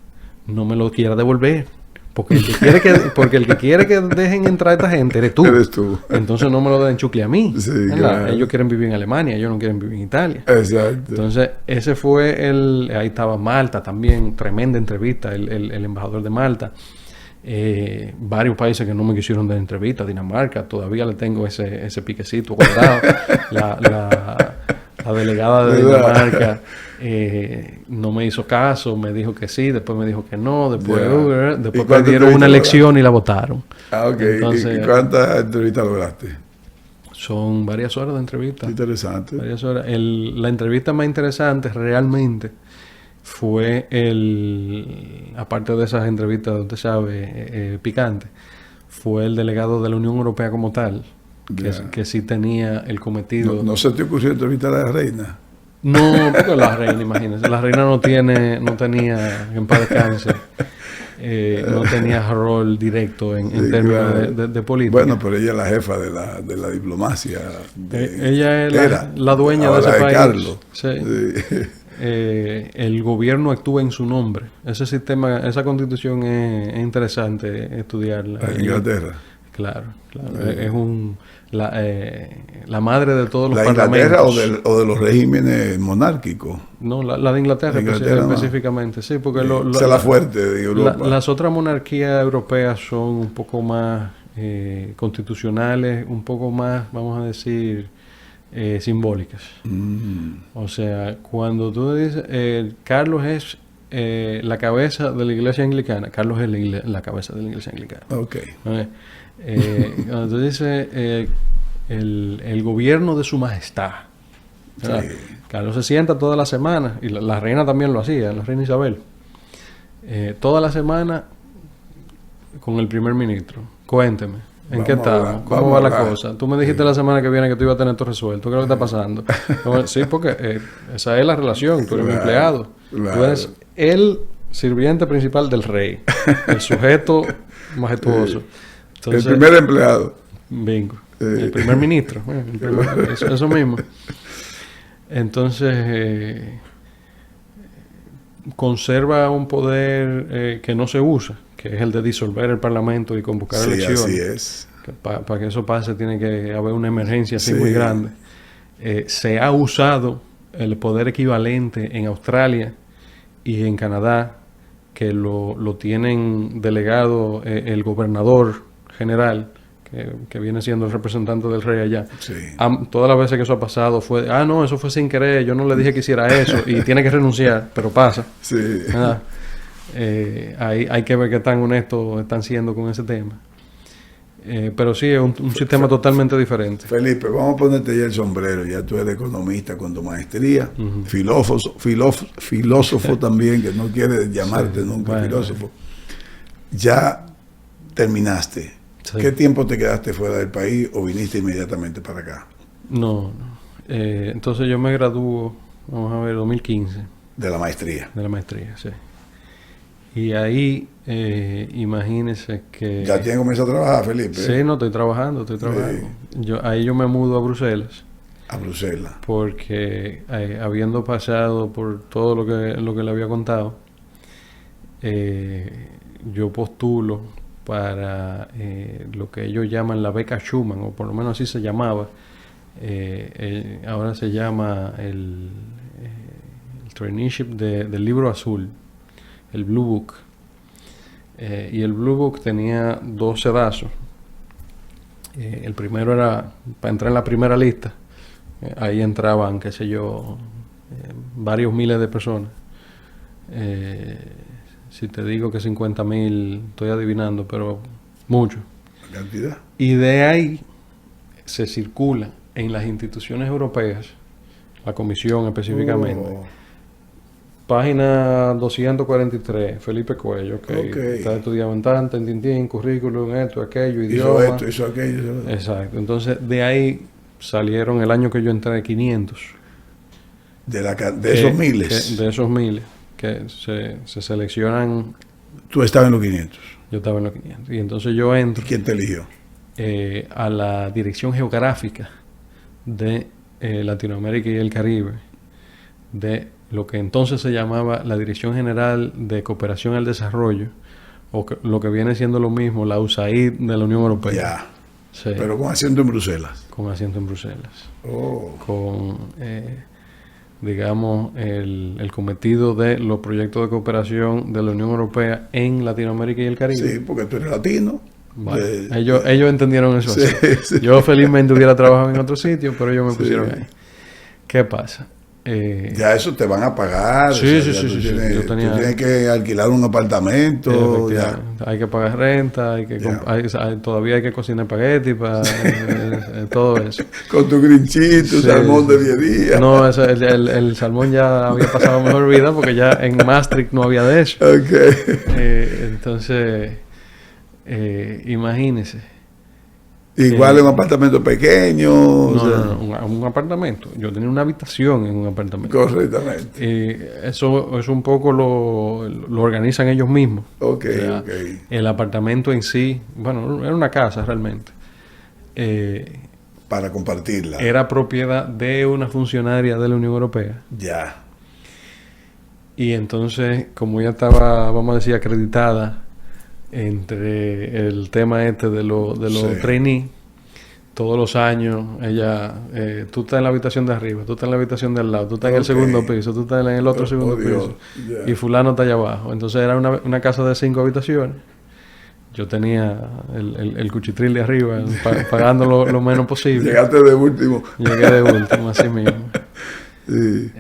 no me lo quieras devolver. Porque el que quiere que dejen entrar a esta gente eres tú. Entonces no me lo den chucle a mí. Sí, claro. Ellos quieren vivir en Alemania, ellos no quieren vivir en Italia. Exacto. Entonces ese fue ahí estaba Malta también, tremenda entrevista, el embajador de Malta. Varios países que no me quisieron dar entrevista, Dinamarca, todavía le tengo ese piquecito guardado. La delegada de Dinamarca no me hizo caso, me dijo que sí, después me dijo que no, después me dieron una elección y la votaron. Ok. Entonces, ¿y cuántas entrevistas lograste? Son varias horas de entrevista. Interesante. Varias horas. La entrevista más interesante realmente fue aparte de esas entrevistas, usted sabe, picantes, fue el delegado de la Unión Europea como tal, que sí tenía el cometido. ¿No se te ocurrió entrevistar a la reina? No, porque la reina, imagínense, la reina no tenía, en paz descanse, no tenía rol directo en términos de política. Bueno, pero ella es la jefa de la diplomacia. Ella es la dueña de ese país. Carlos. Sí. El gobierno actúa en su nombre. Ese sistema, esa constitución es interesante estudiarla. En Inglaterra. Claro. Es la madre de todos los parlamentos. ¿La Inglaterra o de los regímenes monárquicos? No, la de Inglaterra, específicamente. Sí, porque esa es la fuerte de Europa. Las otras monarquías europeas son un poco más constitucionales, un poco más, vamos a decir, simbólicas. O sea, cuando tú dices Carlos es la cabeza de la iglesia anglicana, Carlos es la cabeza de la iglesia anglicana. Okay. Cuando tú dices el gobierno de su majestad, sí. Carlos se sienta toda la semana, y la reina también lo hacía, la reina Isabel, toda la semana con el primer ministro. Cuénteme, ¿en qué estamos? ¿Cómo va la cosa? Tú me dijiste la semana que viene que tú ibas a tener todo resuelto. ¿Qué es lo que está pasando? Sí, porque esa es la relación. Tú eres mi empleado. Tú eres el sirviente principal del rey. El sujeto majestuoso. Entonces, el primer empleado. Bingo. El primer ministro. Eso mismo. Entonces, conserva un poder que no se usa, que es el de disolver el parlamento y convocar elecciones. Así es. Para que eso pase tiene que haber una emergencia así muy grande. Se ha usado el poder equivalente en Australia y en Canadá, que lo tienen delegado el gobernador general, que viene siendo el representante del rey allá. Sí. Todas las veces que eso ha pasado fue, no, eso fue sin querer, yo no le dije que hiciera eso y tiene que renunciar, pero pasa. Sí. hay que ver qué tan honestos están siendo con ese tema. Pero sí, es un sistema totalmente diferente. Felipe, vamos a ponerte ya el sombrero. Ya tú eres economista con tu maestría, filósofo también, que no quiere llamarte nunca filósofo. Ya terminaste. Sí. ¿Qué tiempo te quedaste fuera del país o viniste inmediatamente para acá? No. Entonces yo me gradúo, vamos a ver, 2015. De la maestría. De la maestría, sí. Y ahí, imagínese que... ¿Ya tienes comenzado a trabajar, Felipe? Sí, no, estoy trabajando. Sí. Ahí yo me mudo a Bruselas. A Bruselas. Porque habiendo pasado por todo lo que le había contado, yo postulo para lo que ellos llaman la beca Schumann, o por lo menos así se llamaba. Ahora se llama el traineeship del libro azul, el Blue Book. Y el Blue Book tenía 2 sedazos. El primero era para entrar en la primera lista. Ahí entraban, qué sé yo, varios miles de personas. Si te digo que 50,000, estoy adivinando, pero mucho. ¿La cantidad? Y de ahí se circula en las instituciones europeas, la Comisión específicamente. Página 243, Felipe Cuello, está estudiando tanto, en Tintín, currículum, esto, aquello, idioma. Hizo aquello. Exacto. Entonces, de ahí salieron el año que yo entré 500. De esos miles. De esos miles, que se seleccionan. Tú estabas en los 500. Yo estaba en los 500. Y entonces yo entro. ¿Quién te eligió? A la Dirección Geográfica de Latinoamérica y el Caribe, de lo que entonces se llamaba la Dirección General de Cooperación al Desarrollo, o lo que viene siendo lo mismo, la USAID de la Unión Europea. Ya. Sí. Pero con asiento en Bruselas. Con asiento en Bruselas. Oh. Con, digamos, el cometido de los proyectos de cooperación de la Unión Europea en Latinoamérica y el Caribe. Sí, porque tú eres latino. Bueno, ellos entendieron eso. Sí, sí. Yo felizmente hubiera trabajado en otro sitio, pero ellos me pusieron ahí. ¿Qué pasa? Ya eso te van a pagar. Sí, o sea, sí. Tú tienes que alquilar un apartamento. Ya. Hay que pagar renta, todavía hay que cocinar espagueti, todo eso. Con tu grinchito, salmón de 10 días. No, el salmón ya había pasado mejor vida porque ya en Maastricht no había de eso. Entonces, imagínese. Igual en un apartamento pequeño. No, un apartamento. Yo tenía una habitación en un apartamento. Correctamente. Eso es un poco lo organizan ellos mismos. Ok. El apartamento en sí, bueno, era una casa realmente. Para compartirla. Era propiedad de una funcionaria de la Unión Europea. Ya. Y entonces, como ella estaba, vamos a decir, acreditada entre el tema de los trainees, todos los años ella, tú estás en la habitación de arriba, tú estás en la habitación de al lado, tú estás en el segundo piso, tú estás en el otro segundo piso, y fulano está allá abajo. Entonces era una casa de 5 habitaciones. Yo tenía el cuchitril de arriba, pagando lo menos posible. Llegaste de último. Llegué de último, así mismo. Sí.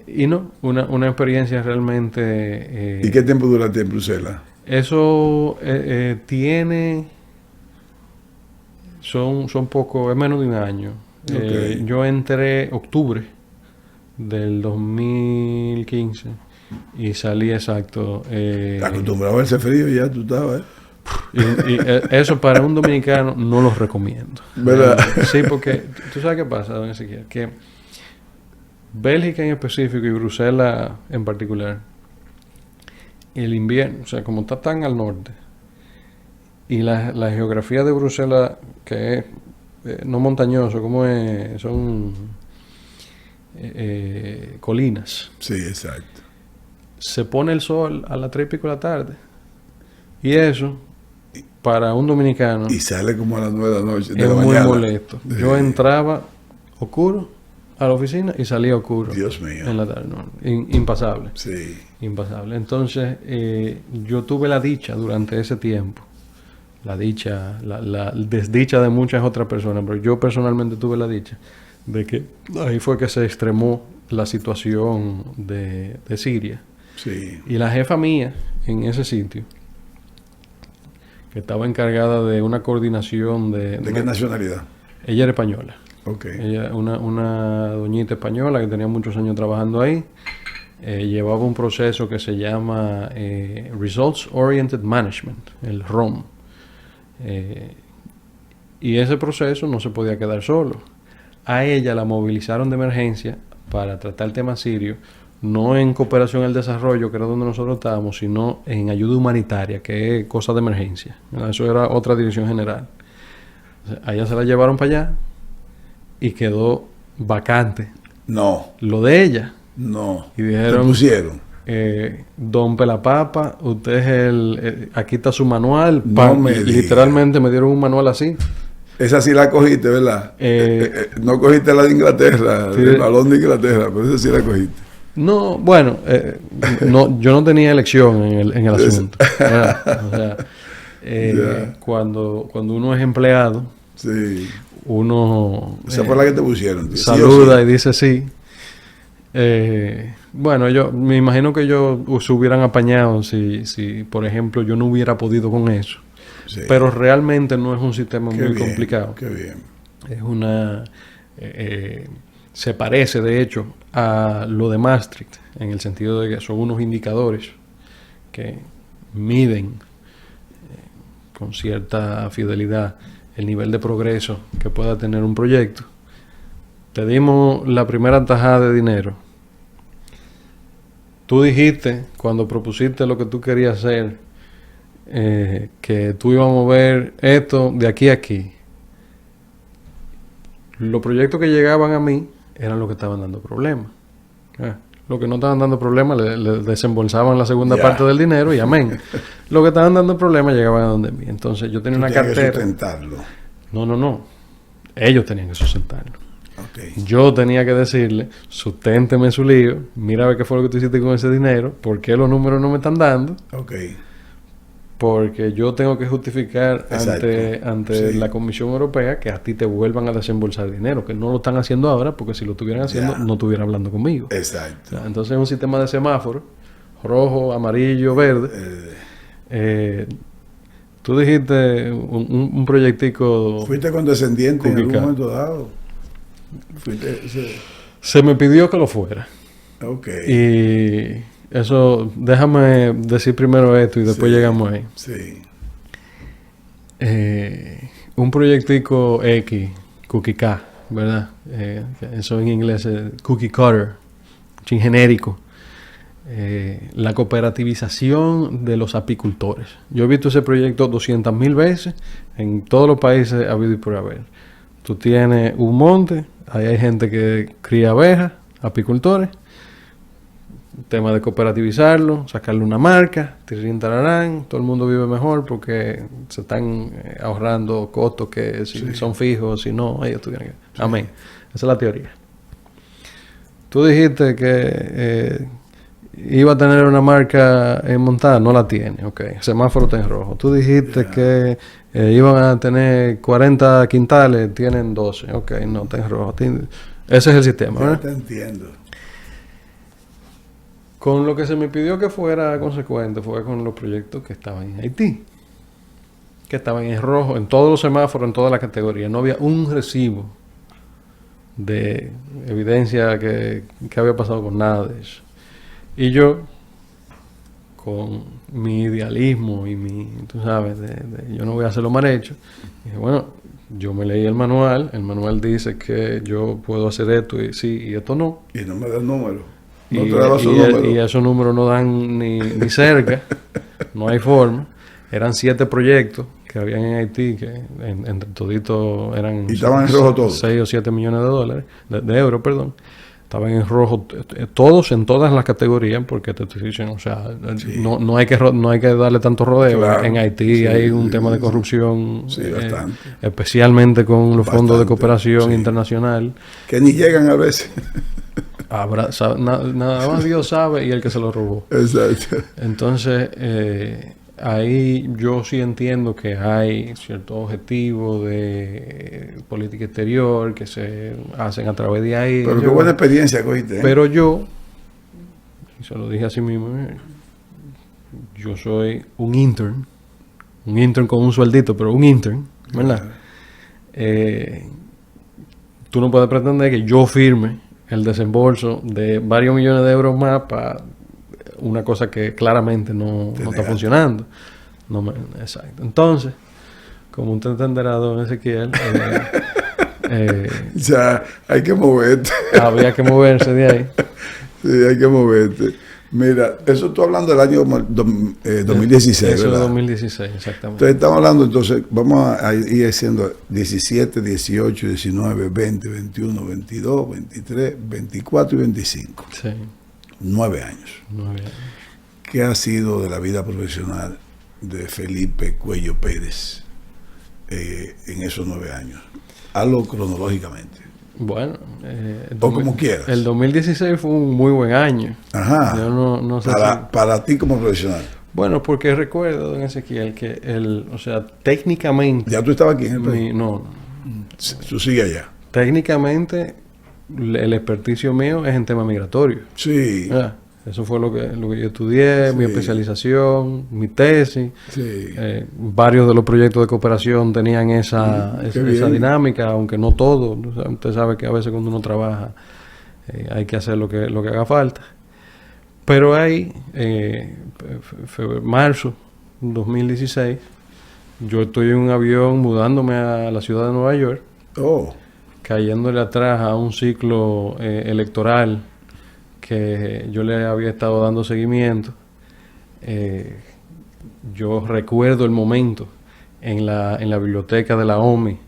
Y no, una experiencia realmente... ¿Y qué tiempo duraste en Bruselas? Eso son poco, es menos de un año. Yo entré octubre del 2015 y salí exacto. Acostumbrado a ese frío ya tú estabas, y eso para un dominicano no lo recomiendo. ¿Verdad? Sí, porque tú sabes qué pasa, don Ezequiel, que Bélgica en específico y Bruselas en particular, el invierno, o sea, como está tan al norte, y la geografía de Bruselas, que es no montañoso, como es, son colinas. Sí, exacto. Se pone el sol a las 3:00 de la tarde. Y eso, para un dominicano... Y sale como a las 9 de la noche. Es muy molesto. Sí. Yo entraba oscuro a la oficina y salía oscuro. Dios mío. En la tarde. No, impasable. Sí. Impasable. Entonces, yo tuve la dicha durante ese tiempo. La desdicha de muchas otras personas, pero yo personalmente tuve la dicha de que ahí fue que se extremó la situación de Siria. Sí. Y la jefa mía en ese sitio, que estaba encargada de una coordinación ¿De qué nacionalidad? Ella era española. Ok. Ella, una doñita española que tenía muchos años trabajando ahí, llevaba un proceso que se llama Results Oriented Management, el ROM. Y ese proceso no se podía quedar solo. A ella la movilizaron de emergencia para tratar el tema sirio, no en cooperación al desarrollo, que era donde nosotros estábamos, sino en ayuda humanitaria, que es cosa de emergencia. Eso era otra dirección general. A ella se la llevaron para allá y quedó vacante. No. Lo de ella. No. Y dijeron, ¿te pusieron? Don Pelapapa, usted es aquí está su manual. No me diga. Literalmente me dieron un manual así. Esa sí la cogiste, ¿verdad? No cogiste la de Inglaterra, Sí. el balón de Inglaterra, pero esa sí la cogiste. No, bueno, no, yo no tenía elección en el asunto. ¿Verdad? O sea, Ya. cuando uno es empleado, Sí. uno Esa fue la que te pusieron, tío. ¿Sí o saluda sí? y dice sí. Bueno, yo me imagino que ellos se hubieran apañado si, por ejemplo, yo no hubiera podido con eso. Sí. Pero realmente no es un sistema Qué muy bien, complicado. Qué bien. Es una... se parece, de hecho, a lo de Maastricht, en el sentido de que son unos indicadores que miden con cierta fidelidad el nivel de progreso que pueda tener un proyecto. Te dimos la primera tajada de dinero. Tú dijiste, cuando propusiste lo que tú querías hacer, que tú ibas a mover esto de aquí a aquí. Los proyectos que llegaban a mí eran los que estaban dando problemas. Los que no estaban dando problemas le desembolsaban la segunda Ya. parte del dinero y amén. Los que estaban dando problemas llegaban a donde mí. Entonces yo tenía Tú una tienes que cartera. sustentarlo. No. Ellos tenían que sustentarlo. Ok. Yo tenía que decirle, susténteme su lío, mira a ver qué fue lo que tú hiciste con ese dinero, por qué los números no me están dando, Ok. porque yo tengo que justificar ante Sí. la Comisión Europea que a ti te vuelvan a desembolsar dinero, que no lo están haciendo ahora, porque si lo estuvieran haciendo Ya. no estuvieran hablando conmigo. Exacto. Entonces es un sistema de semáforo, rojo, amarillo, verde. Tú dijiste un proyectico... Fuiste condescendiente en algún Cubica. momento dado. Fuiste... Se me pidió que lo fuera. Ok. Y eso, déjame decir primero esto y después Sí. llegamos ahí. Sí. Un proyectico X, Cookie K, ¿verdad? Eso en inglés es Cookie Cutter, chin genérico. La cooperativización de los apicultores. Yo he visto ese proyecto 200,000 veces en todos los países habido y por haber. Tú tienes un monte, ahí hay gente que cría abejas, apicultores. Tema de cooperativizarlo, sacarle una marca, tirrín tararán, todo el mundo vive mejor porque se están ahorrando costos que si son fijos, si no, ellos tuvieran que... Amén. Esa es la teoría. Tú dijiste que iba a tener una marca montada, no la tiene, ok. Semáforo está en rojo. Tú dijiste que iban a tener 40 quintales, tienen 12, ok, no está en rojo. Ese es el sistema, Ya ¿verdad? te entiendo. Con lo que se me pidió que fuera consecuente fue con los proyectos que estaban en Haití, que estaban en rojo, en todos los semáforos, en todas las categorías. No había un recibo de evidencia que había pasado con nada de eso. Y yo, con mi idealismo y tú sabes, yo no voy a hacerlo mal hecho, dije, bueno, yo me leí el manual dice que yo puedo hacer esto y sí, y esto no. Y no me da el número. No Y, te daba su y- número. y esos números no dan ni cerca, no hay forma. Eran 7 proyectos que habían en Haití, que entre toditos eran... ¿Y estaban en rojo todos? 6 o 7 millones de dólares, de euros, perdón. Estaban en rojo todos en todas las categorías, porque te estoy diciendo, o sea, Sí. no hay que darle tanto rodeo. Claro. En Haití Sí, hay un sí, tema de sí. corrupción, Sí, bastante. especialmente con los fondos de Bastante, cooperación sí. internacional. Que ni llegan a veces. Nada más Dios sabe y el que se lo robó. Exacto. Entonces, ahí yo sí entiendo que hay ciertos objetivos de política exterior que se hacen a través de ahí. Pero qué buena experiencia cogiste. ¿Eh? Pero yo y se lo dije así mismo, yo soy un intern con un sueldito, pero un intern, ¿verdad? Tú no puedes pretender que yo firme el desembolso de varios millones de euros más para una cosa que claramente no está funcionando. Exacto. Entonces, como usted entenderá, don Ezequiel, ya hay que moverte. Había que moverse de ahí. Sí, hay que moverte. Mira, eso estoy hablando del año 2016, eso ¿verdad? Eso 2016, exactamente. Entonces estamos hablando, entonces, vamos a ir haciendo 17, 18, 19, 20, 21, 22, 23, 24 y 25. Sí. 9 años. 9 años. ¿Qué ha sido de la vida profesional de Felipe Cuello Pérez en esos 9 años? Hazlo cronológicamente. Bueno, o como quieras. El 2016 fue un muy buen año. Ajá. Yo no sé para ti como profesional. Bueno, porque recuerdo, don Ezequiel, que técnicamente... ¿Ya tú estabas aquí en el país? No. Tú sigues allá. Técnicamente, el experticio mío es en tema migratorio. Sí. Eso fue lo que yo estudié, mi especialización, mi tesis. Sí. Varios de los proyectos de cooperación tenían esa dinámica, aunque no todo. Usted sabe que a veces cuando uno trabaja hay que hacer lo que haga falta. Pero ahí, marzo 2016, yo estoy en un avión mudándome a la ciudad de Nueva York, cayéndole atrás a un ciclo electoral que yo le había estado dando seguimiento. Yo recuerdo el momento en la biblioteca de la OMI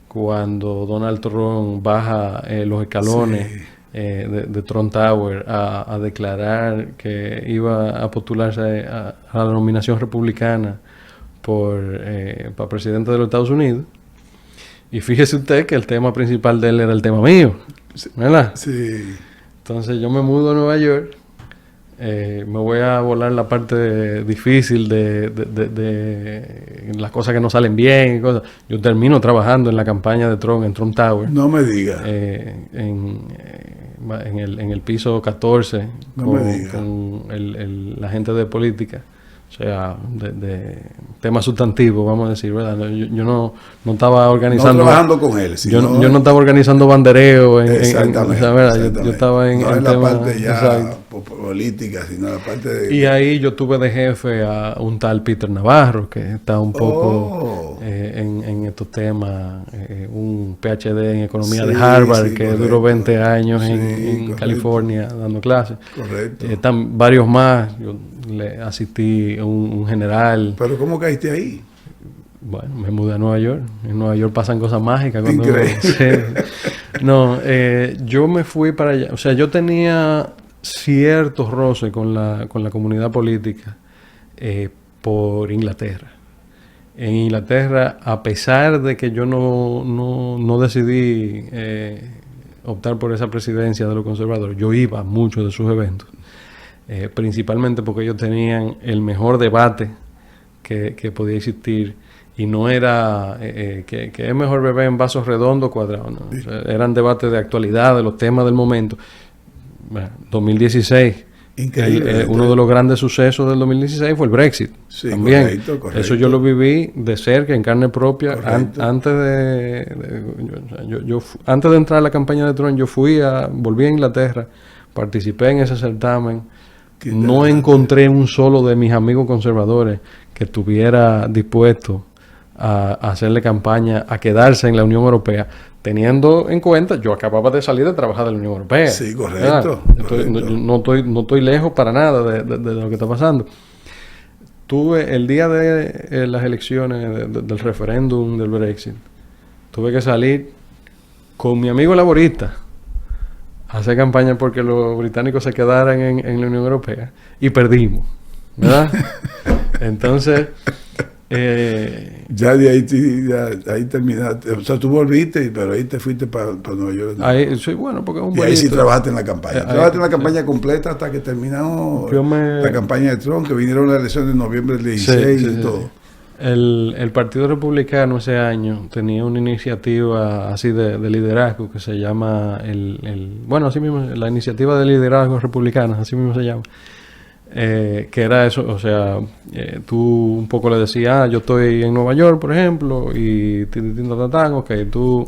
cuando Donald Trump baja los escalones de Trump Tower a declarar que iba a postularse a la nominación republicana para presidente de los Estados Unidos. Y fíjese usted que el tema principal de él era el tema mío, ¿verdad? Sí. Entonces yo me mudo a Nueva York, me voy a volar la parte difícil de las cosas que no salen bien y cosas. Yo termino trabajando en la campaña de Trump, en Trump Tower. No me digas. En el piso 14 con la gente de política. O sea, de temas sustantivos, vamos a decir, ¿verdad? Yo no estaba organizando... No trabajando con él, sino... Yo no estaba organizando bandereo. Exactamente. Yo estaba en no en la temas, parte ya política, sino en la parte de... Y ahí yo tuve de jefe a un tal Peter Navarro, que está un poco en estos temas, un PhD en economía de Harvard, que duró 20 años en California dando clases. Correcto. Están varios más. Yo le asistí a un general. ¿Pero cómo caíste ahí? Bueno, me mudé a Nueva York. En Nueva York pasan cosas mágicas. Increíble. Yo me fui para allá. O sea, yo tenía ciertos roces con la comunidad política por Inglaterra. En Inglaterra, a pesar de que yo no decidí optar por esa presidencia de los conservadores, yo iba a muchos de sus eventos. Principalmente porque ellos tenían el mejor debate que podía existir, y no era que es mejor beber en vasos redondos o cuadrados, ¿no? O sea, eran debates de actualidad, de los temas del momento. 2016, increíble. Uno de los grandes sucesos del 2016 fue el Brexit. Sí, también. Correcto. Eso yo lo viví de cerca, en carne propia. Antes de entrar a la campaña de Trump, volví a Inglaterra, participé en ese certamen. No encontré un solo de mis amigos conservadores que estuviera dispuesto a hacerle campaña a quedarse en la Unión Europea, teniendo en cuenta, yo acababa de salir de trabajar de la Unión Europea. Sí, correcto. No estoy lejos para nada de lo que está pasando. Tuve el día de las elecciones, del referéndum del Brexit, tuve que salir con mi amigo laborista hacer campaña porque los británicos se quedaran en la Unión Europea, y perdimos, ¿verdad? Entonces ya de ahí terminaste, o sea, tú volviste, pero ahí te fuiste para Nueva York, ¿no? Ahí, sí, bueno, porque es un y ahí sí trabajaste en la campaña. Trabajaste en la campaña completa hasta que terminó la campaña de Trump, que vinieron las elecciones de noviembre del 16 y todo. El Partido Republicano ese año tenía una iniciativa así de liderazgo que se llama bueno, así mismo, la iniciativa de liderazgo republicana, así mismo se llama. Que era eso, o sea, tú un poco le decías, yo estoy en Nueva York, por ejemplo, y ok, tú,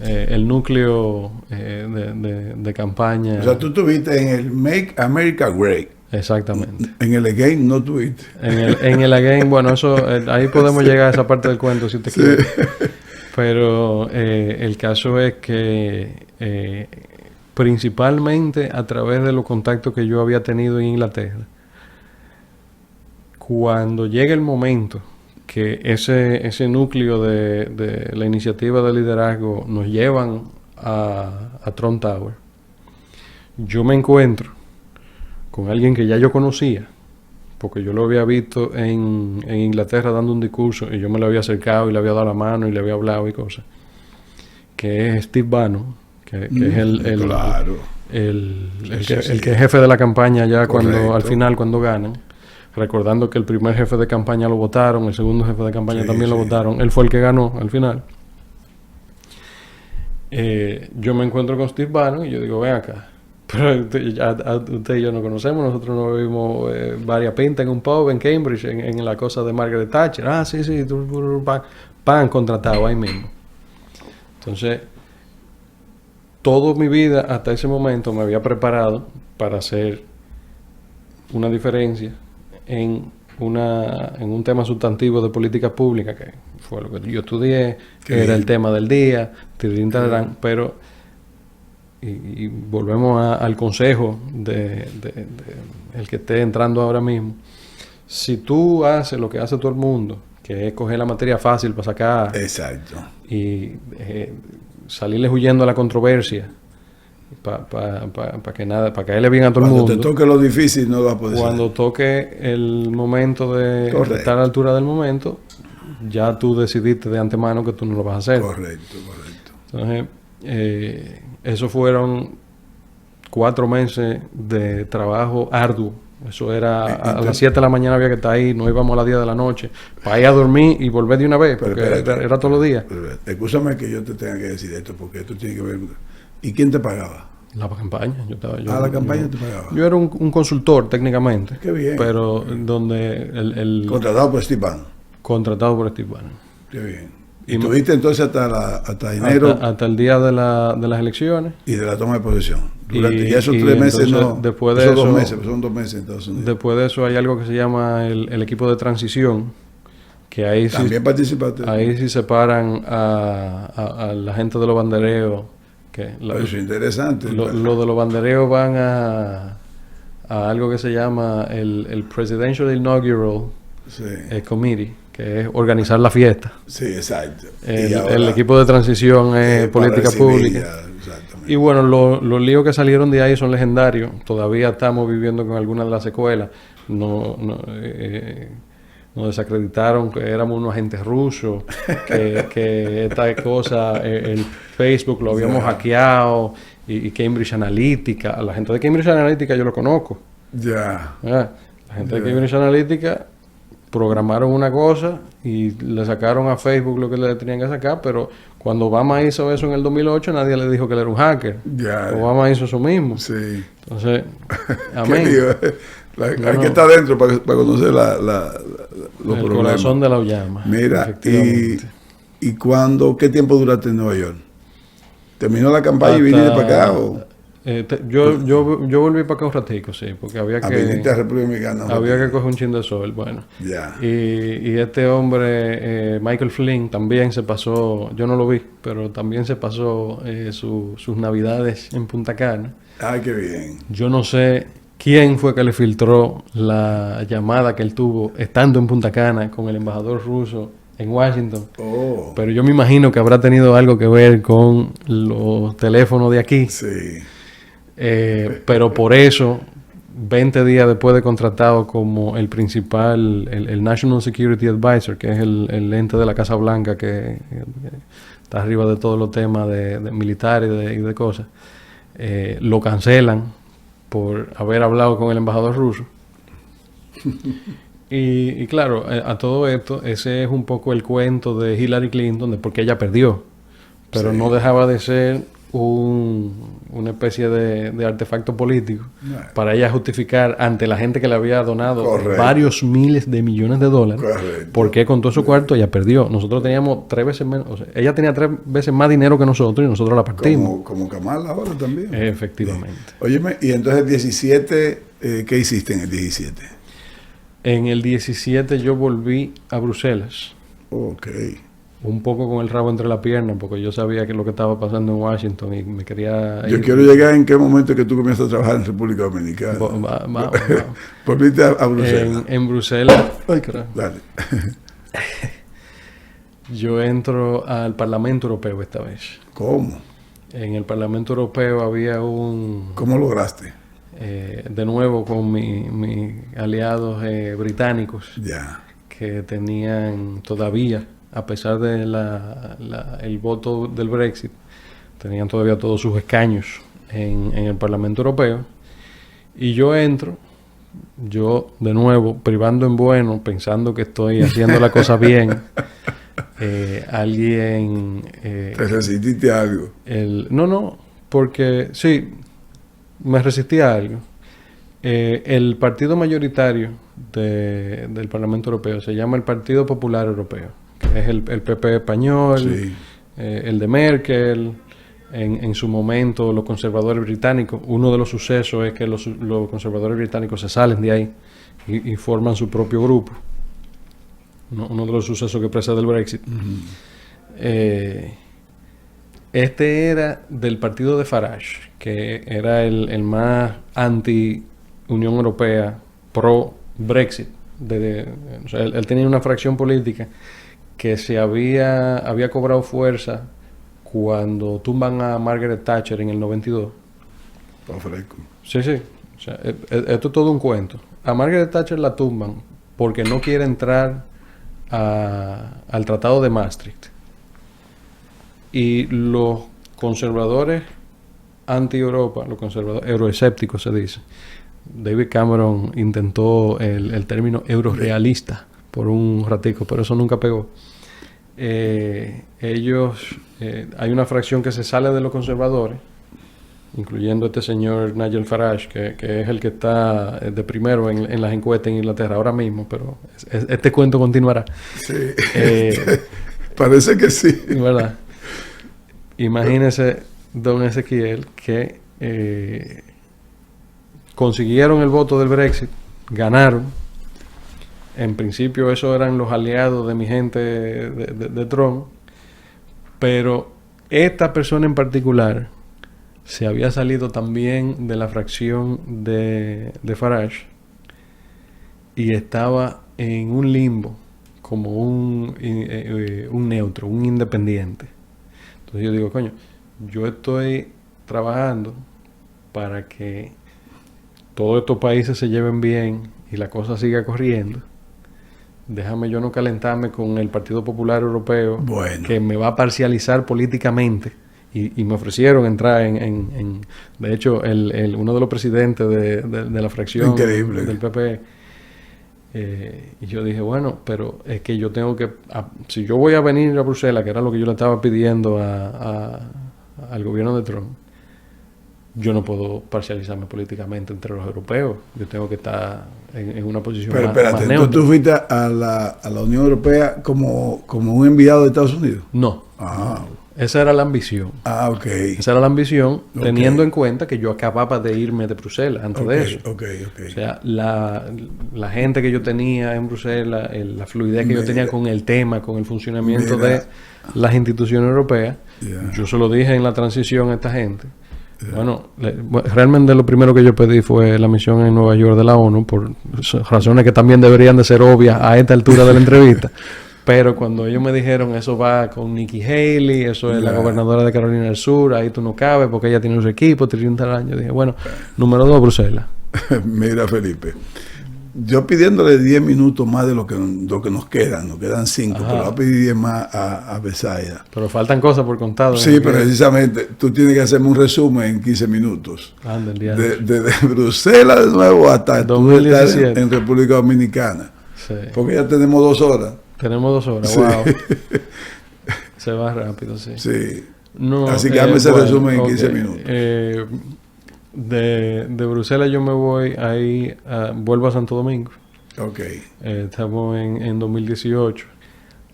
el núcleo de campaña. O sea, tú estuviste en el Make America Great. Exactamente. En el Again no tuviste. En el Again, bueno, eso, ahí podemos llegar a esa parte del cuento si te quieres. Pero el caso es que principalmente a través de los contactos que yo había tenido en Inglaterra, cuando llega el momento que ese núcleo de la iniciativa de liderazgo nos llevan a Trump Tower, yo me encuentro con alguien que ya yo conocía, porque yo lo había visto en Inglaterra dando un discurso y yo me lo había acercado y le había dado la mano y le había hablado y cosas, que es Steve Bannon, que es Claro. el que es jefe de la campaña ya cuando al final, cuando ganan, recordando que el primer jefe de campaña lo votaron, el segundo jefe de campaña también lo votaron, él fue el que ganó al final. Yo me encuentro con Steve Bannon y yo digo, ven acá, pero usted y yo no conocemos, nosotros nos vimos varias pintas en un pub en Cambridge, en la cosa de Margaret Thatcher. Ah, sí, pan contratado ahí mismo. Entonces, toda mi vida hasta ese momento me había preparado para hacer una diferencia en un tema sustantivo de política pública, que fue lo que yo estudié, que era el tema del día, pero y volvemos al consejo el que esté entrando ahora mismo. Si tú haces lo que hace todo el mundo, que es coger la materia fácil para sacar. Exacto. Y salirles huyendo a la controversia para que caerle bien a todo el mundo. Cuando te toque lo difícil no va a poder. Cuando toque el momento de estar a la altura del momento, ya tú decidiste de antemano que tú no lo vas a hacer. Correcto. Entonces, eso fueron 4 meses de trabajo arduo. Eso era a las 7 de la mañana había que estar ahí, no íbamos a las 10 de la noche, para ir a dormir y volver de una vez, porque era todos los días. Escúchame que yo te tenga que decir esto, porque esto tiene que ver. ¿Y quién te pagaba? La campaña. La campaña te pagaba. Yo era un consultor técnicamente. Qué bien. Pero donde contratado por Steve Bannon. Contratado por Steve Bannon. Qué bien. ¿Y tuviste entonces hasta enero? Hasta el día de las elecciones. Y de la toma de posesión. Durante ya esos 3 meses no. Después de eso, 2 meses, son 2 meses en Estados Unidos. Después de eso hay algo que se llama el equipo de transición. Que ahí también participaste. Ahí sí separan a la gente de los bandereos. Eso es interesante. Lo de los bandereos van a algo que se llama el Presidential Inaugural Committee, que es organizar la fiesta. Sí, exacto. El equipo de transición es política pública. Y bueno, los líos que salieron de ahí son legendarios. Todavía estamos viviendo con algunas de las secuelas. Nos desacreditaron que éramos unos agentes rusos, que esta cosa, el Facebook lo habíamos hackeado, y Cambridge Analytica. A la gente de Cambridge Analytica yo lo conozco. La gente de Cambridge Analytica programaron una cosa y le sacaron a Facebook lo que le tenían que sacar, pero cuando Obama hizo eso en el 2008, nadie le dijo que él era un hacker. Obama hizo eso mismo. Sí. Entonces, amén. Hay que estar dentro para conocer los problemas. El corazón de la llama. Mira, ¿y qué tiempo duraste en Nueva York? ¿Terminó la campaña y viniste para acá? Yo volví para acá un ratico, sí, porque había que... Viniste a República Dominicana. Había que coger un chin de sol, bueno. Ya. Y este hombre, Michael Flynn, también se pasó, yo no lo vi, pero también se pasó sus navidades en Punta Cana. Ay, qué bien. Yo no sé quién fue que le filtró la llamada que él tuvo estando en Punta Cana con el embajador ruso en Washington. Pero yo me imagino que habrá tenido algo que ver con los teléfonos de aquí. Sí. Pero por eso, 20 días después de contratado como el principal, el National Security Advisor, que es el ente de la Casa Blanca que está arriba de todos los temas de militares y de cosas, lo cancelan por haber hablado con el embajador ruso. Y claro, a todo esto, ese es un poco el cuento de Hillary Clinton, de por qué ella perdió. Pero Sí. no dejaba de ser una especie de artefacto político para ella justificar ante la gente que le había donado Correcto. varios miles de millones de dólares. Correcto. ¿Por qué con todo su cuarto ella perdió? Nosotros teníamos 3 veces menos. O sea, ella tenía 3 veces más dinero que nosotros y nosotros la partimos. Como Kamala ahora también. Efectivamente. Óyeme, y entonces el 17, ¿qué hiciste en el 17? En el 17 yo volví a Bruselas. Ok. Un poco con el rabo entre las piernas, porque yo sabía que lo que estaba pasando en Washington y me quería Yo ir. quiero llegar en qué momento que tú comienzas a trabajar en República Dominicana. Vamos. Volviste a Bruselas. En Bruselas, ay, carajo. Dale. Yo entro al Parlamento Europeo esta vez. ¿Cómo? En el Parlamento Europeo había ¿Cómo lograste? de nuevo con mis aliados británicos Ya. que tenían todavía, a pesar de el voto del Brexit, tenían todavía todos sus escaños en el Parlamento Europeo. Y yo entro, de nuevo, privando en bueno, pensando que estoy haciendo la cosa bien. Alguien... ¿Te resististe a algo? No, porque sí, me resistí a algo. El partido mayoritario del Parlamento Europeo se llama el Partido Popular Europeo, que es el PP español, Sí. el de Merkel, en su momento los conservadores británicos. Uno de los sucesos es que los conservadores británicos se salen de ahí y forman su propio grupo. Uno de los sucesos que precede el Brexit. Este era del partido de Farage, que era el más anti-Unión Europea, pro-Brexit. O sea, él tenía una fracción política que se había cobrado fuerza cuando tumban a Margaret Thatcher en el 92. Está fresco. Sí. O sea, esto es todo un cuento. A Margaret Thatcher la tumban porque no quiere entrar al Tratado de Maastricht. Y los conservadores anti-Europa, los conservadores euroescépticos se dice. David Cameron intentó el término eurorealista por un ratico, pero eso nunca pegó. Hay una fracción que se sale de los conservadores, incluyendo este señor Nigel Farage, que es el que está de primero en las encuestas en Inglaterra ahora mismo, pero este cuento continuará. Sí. Parece que sí. ¿Verdad? Imagínese, don Ezequiel, que consiguieron el voto del Brexit, ganaron. En principio esos eran los aliados de mi gente de Trump, pero esta persona en particular se había salido también de la fracción de Farage y estaba en un limbo como un neutro, un independiente. Entonces yo digo, coño, yo estoy trabajando para que todos estos países se lleven bien y la cosa siga corriendo. Déjame yo no calentarme con el Partido Popular Europeo, que me va a parcializar políticamente. Y me ofrecieron entrar de hecho, uno de los presidentes de la fracción Increíble. del PP. Y yo dije, bueno, pero es que yo tengo que... si yo voy a venir a Bruselas, que era lo que yo le estaba pidiendo al gobierno de Trump, yo no puedo parcializarme políticamente entre los europeos. Yo tengo que estar en una posición pero más espérate, neutra. ¿tú fuiste a la Unión Europea como un enviado de Estados Unidos? No. Ah, Esa era la ambición. Ah, ok. Esa era la ambición, Ok. teniendo en cuenta que yo acababa de irme de Bruselas antes de eso. Ok. O sea, la gente que yo tenía en Bruselas, la fluidez que yo tenía con el tema, con el funcionamiento Mira. de las instituciones europeas, Yeah. yo se lo dije en la transición a esta gente. Bueno, realmente lo primero que yo pedí fue la misión en Nueva York de la ONU, por razones que también deberían de ser obvias a esta altura de la entrevista. Pero cuando ellos me dijeron, eso va con Nikki Haley, eso es la gobernadora de Carolina del Sur, ahí tú no cabes porque ella tiene su equipo, 30 años. Dije, bueno, número 2, Bruselas. Mira, Felipe, yo pidiéndole 10 minutos más de lo que nos quedan 5, Ajá. pero voy a pedir 10 más a Besaida. Pero faltan cosas por contado. Sí, pero precisamente tú tienes que hacerme un resumen en 15 minutos. Anda, el día De Bruselas de nuevo hasta tú estar 2017. en República Dominicana. Sí. Porque ya tenemos 2 horas. Tenemos 2 horas, Sí. wow. Se va rápido, sí. Sí. No, Así que hazme ese bueno, resumen en ok. 15 minutos. De Bruselas yo me voy ahí, vuelvo a Santo Domingo. Ok. Estamos en 2018.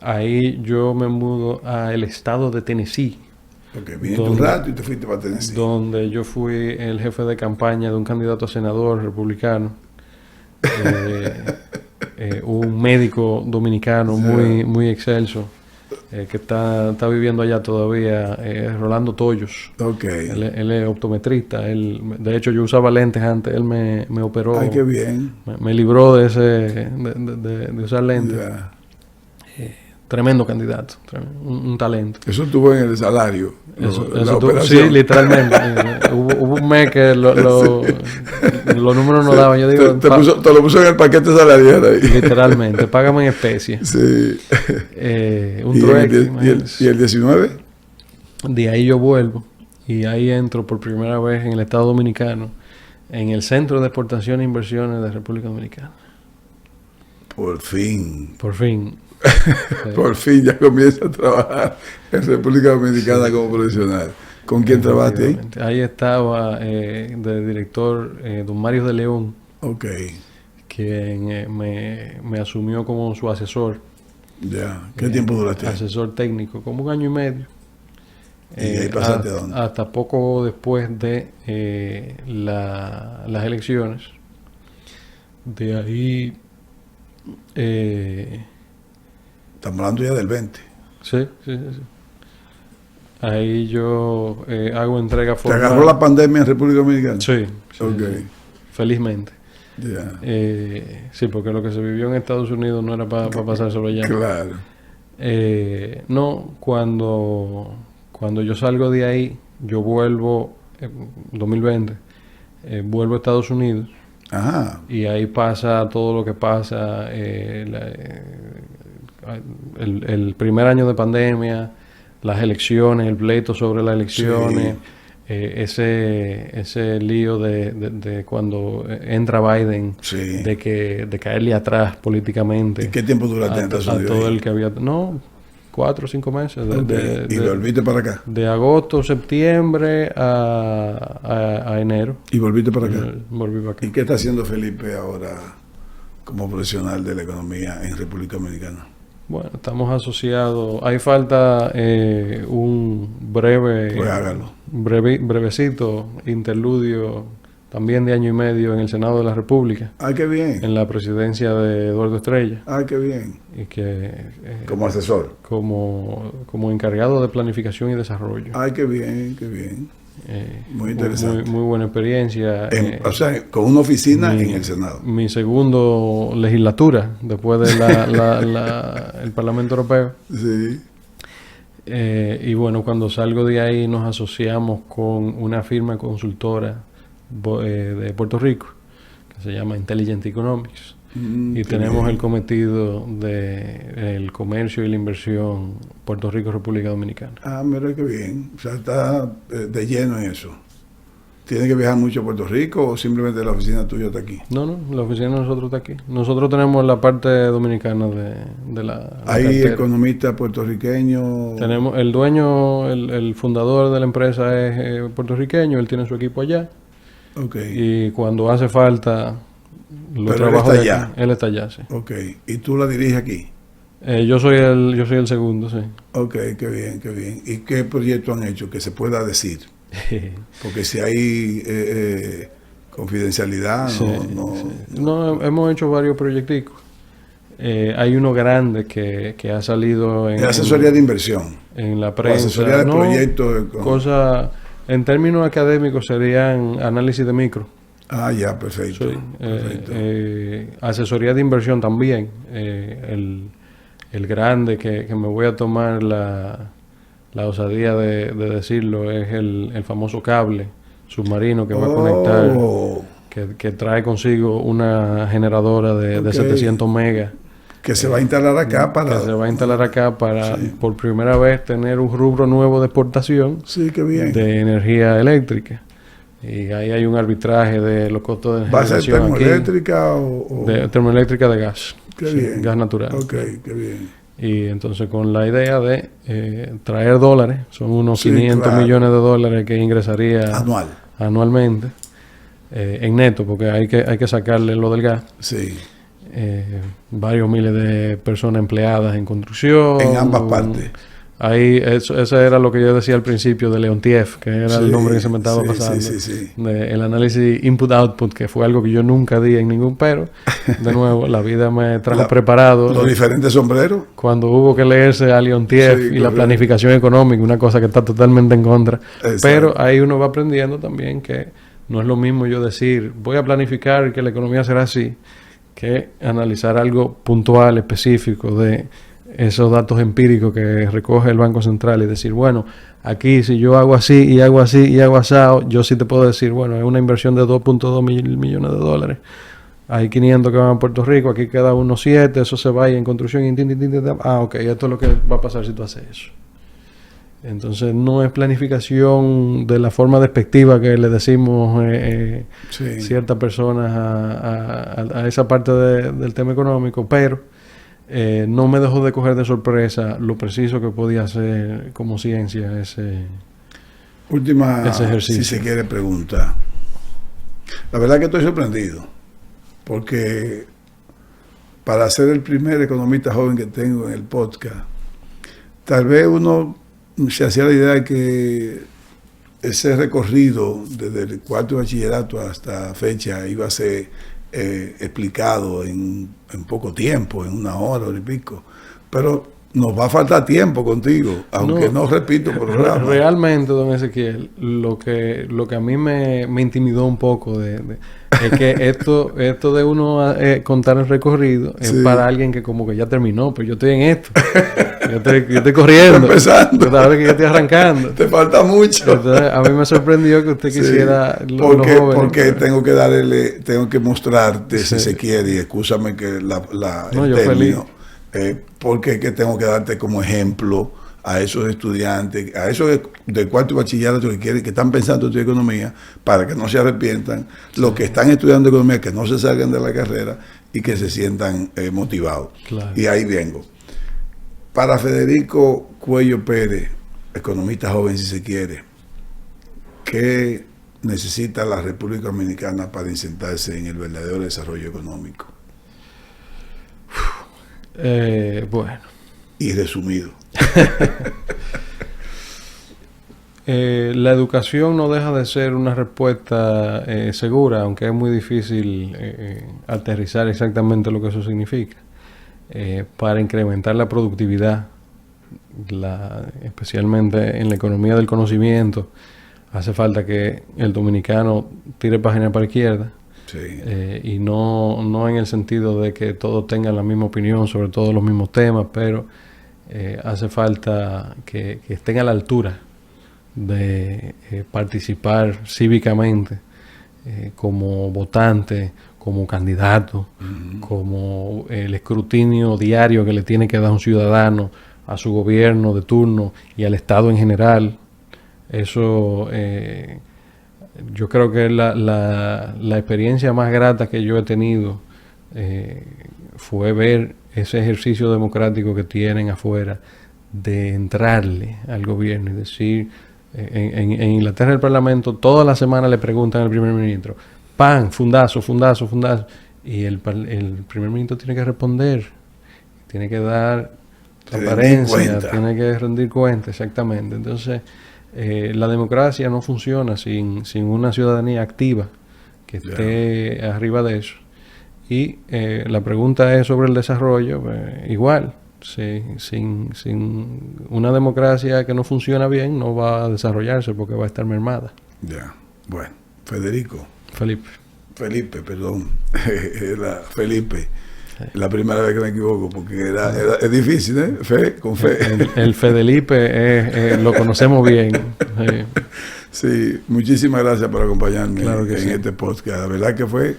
Ahí yo me mudo al estado de Tennessee, Ok, viniste un rato y te fuiste para Tennessee. donde yo fui el jefe de campaña de un candidato a senador republicano. Un médico dominicano muy excelso, que está viviendo allá todavía, Rolando Toyos. Ok. Él es optometrista. De hecho, yo usaba lentes antes. Él me operó. Ay, qué bien. Me libró de usar lentes. Ya. Tremendo candidato. Un talento. Eso estuvo en el salario. La operación. Sí, literalmente. Hubo un mes que los números no daban. Yo digo, te lo puso en el paquete salarial ahí. literalmente, págame en especie. Sí. Un ¿Y trueque, y el 19? De ahí yo vuelvo y ahí entro por primera vez en el Estado Dominicano, en el Centro de Exportación e Inversiones de República Dominicana. Por fin. Por fin. Por fin ya comienza a trabajar en República Dominicana como profesional. ¿Con quién trabajaste ahí? Ahí estaba de director don Mario de León, Ok. quien me asumió como su asesor. Ya. ¿Qué tiempo duraste ahí? Asesor técnico, como 1 año y medio. ¿Y ahí pasaste a dónde? Hasta poco después de las elecciones. De ahí... Estamos hablando ya del 20. Sí. Ahí yo hago entrega ¿Te formal. agarró la pandemia en República Dominicana? Sí. Ok. Felizmente. Ya. Sí, porque lo que se vivió en Estados Unidos no era para pasárselo allá. Claro. No, cuando yo salgo de ahí, yo vuelvo, 2020, vuelvo a Estados Unidos. Ajá. Y ahí pasa todo lo que pasa. El primer año de pandemia, las elecciones, el pleito sobre las elecciones, ese lío de cuando entra Biden, Sí. de caerle atrás políticamente. ¿Y qué tiempo duraste en Estados Unidos? A todo ahí? el que había... No, 4 o 5 meses. ¿Y volviste para acá? De agosto, septiembre a enero. ¿Y volviste para acá? Volví para acá. ¿Y qué está haciendo Felipe ahora como profesional de la economía en República Dominicana? Bueno, estamos asociados. Hay falta un Pues hágalo. brevecito interludio, también de 1 año y medio en el Senado de la República, ¡Ay, qué bien! en la presidencia de Eduardo Estrella, ¡Ay, qué bien! y que Como asesor. como encargado de planificación y desarrollo. ¡Ay, qué bien, qué bien! Muy interesante. Muy buena experiencia. O sea, con una oficina mi- en el Senado. Mi segundo legislatura después de el Parlamento Europeo. Sí. Y bueno, cuando salgo de ahí nos asociamos con una firma consultora de Puerto Rico que se llama Intelligent Economics. Y Qué tenemos bien. el cometido del comercio y la inversión Puerto Rico-República Dominicana. Ah, mira qué bien. O sea, está de lleno en eso. ¿Tienes que viajar mucho a Puerto Rico o simplemente la oficina tuya está aquí? No, la oficina de nosotros está aquí. Nosotros tenemos la parte dominicana de la ¿Hay cartera. economistas puertorriqueños? Tenemos el dueño, el fundador de la empresa es puertorriqueño, él tiene su equipo allá. Ok. Y cuando hace falta los Pero él trabajos está de allá. aquí, él está allá, sí. Ok. ¿Y tú la diriges aquí? Yo soy el segundo, sí. Ok, qué bien, qué bien. ¿Y qué proyecto han hecho que se pueda decir? Porque si hay confidencialidad, Sí, no. sí. No, hemos hecho varios proyecticos. Hay uno grande que ha salido Es asesoría de inversión. en la O prensa. asesoría de No, proyectos. cosa, en términos académicos serían análisis de micro. Ah, ya, perfecto. Sí. Perfecto. Asesoría de inversión también. El grande que me voy a tomar la osadía de decirlo es el famoso cable submarino que va a conectar, Oh, que trae consigo una generadora de Ok. 700 megas. que se va a instalar acá para. Que se va a instalar acá para Sí. por primera vez tener un rubro nuevo de exportación Sí, qué bien. de energía eléctrica. Y ahí hay un arbitraje de los costos de ¿Va a ser generación aquí, termoeléctrica o de termoeléctrica de gas. Qué sí, bien. gas natural. Ok, qué bien. Y entonces con la idea de traer dólares, son unos Sí, 500 claro. millones de dólares que ingresaría Anual. anualmente en neto, porque hay que sacarle lo del gas. Sí. Varios miles de personas empleadas en construcción. En ambas partes. Ahí, eso era lo que yo decía al principio de Leontief, que era el nombre que se me estaba pasando. Sí. El análisis input-output, que fue algo que yo nunca di en ningún pero. De nuevo, la vida me trajo preparado. Los diferentes sombreros. Cuando hubo que leerse a Leontief y la planificación económica, una cosa que está totalmente en contra. Exacto. Pero ahí uno va aprendiendo también que no es lo mismo yo decir, voy a planificar que la economía será así, que analizar algo puntual, específico de esos datos empíricos que recoge el Banco Central y decir, bueno, aquí si yo hago así y hago así y hago asado, yo sí te puedo decir, bueno, es una inversión de 2.2 millones de dólares. Hay 500 que van a Puerto Rico, aquí queda unos 7, eso se va en construcción. Ok, esto es lo que va a pasar si tú haces eso. Entonces no es planificación de la forma despectiva que le decimos ciertas personas a esa parte del tema económico, pero no me dejó de coger de sorpresa lo preciso que podía ser como ciencia ese ejercicio. Si se quiere, pregunta. La verdad que estoy sorprendido, porque para ser el primer economista joven que tengo en el podcast, tal vez uno se hacía la idea de que ese recorrido desde el cuarto bachillerato hasta fecha iba a ser explicado en poco tiempo, en 1 hora y pico, pero nos va a faltar tiempo contigo, aunque no repito programa. Realmente, don Ezequiel, lo que a mí me intimidó un poco es que esto de uno contar el recorrido es para alguien que como que ya terminó, pero yo estoy en esto. Yo estoy corriendo. Empezando. Sabes que yo estoy arrancando. Te falta mucho. Entonces, a mí me sorprendió que usted quisiera porque tengo que mostrarte, si se quiere, y excúsame que el término, porque que tengo que darte como ejemplo a esos estudiantes, a esos de cuarto bachillerato que están pensando en economía, para que no se arrepientan, los que están estudiando economía, que no se salgan de la carrera y que se sientan motivados. Claro. Y ahí vengo. Para Federico Cuello Pérez, economista joven si se quiere, ¿qué necesita la República Dominicana para insertarse en el verdadero desarrollo económico? Bueno. Y resumido. La educación no deja de ser una respuesta segura, aunque es muy difícil aterrizar exactamente lo que eso significa. Para incrementar la productividad, especialmente en la economía del conocimiento, hace falta que el dominicano tire página para la izquierda. Sí. Y no en el sentido de que todos tengan la misma opinión sobre todos los mismos temas, pero hace falta que estén a la altura de participar cívicamente como votante, como candidato, como el escrutinio diario que le tiene que dar un ciudadano a su gobierno de turno y al Estado en general. Eso yo creo que la experiencia más grata que yo he tenido fue ver ese ejercicio democrático que tienen afuera de entrarle al gobierno y decir, en Inglaterra el Parlamento toda la semana le preguntan al primer ministro, fundazo, y el primer ministro tiene que responder, tiene que dar transparencia, tiene que rendir cuenta, exactamente. Entonces la democracia no funciona sin una ciudadanía activa que esté arriba de eso. Y la pregunta es sobre el desarrollo, igual, sin una democracia que no funciona bien, no va a desarrollarse porque va a estar mermada. Ya, bueno, Federico. Felipe, perdón. Era Felipe. La primera vez que me equivoco, porque es difícil, ¿eh? Con fe. El Fedelipe lo conocemos bien. Sí, muchísimas gracias por acompañarme en este podcast. La verdad que fue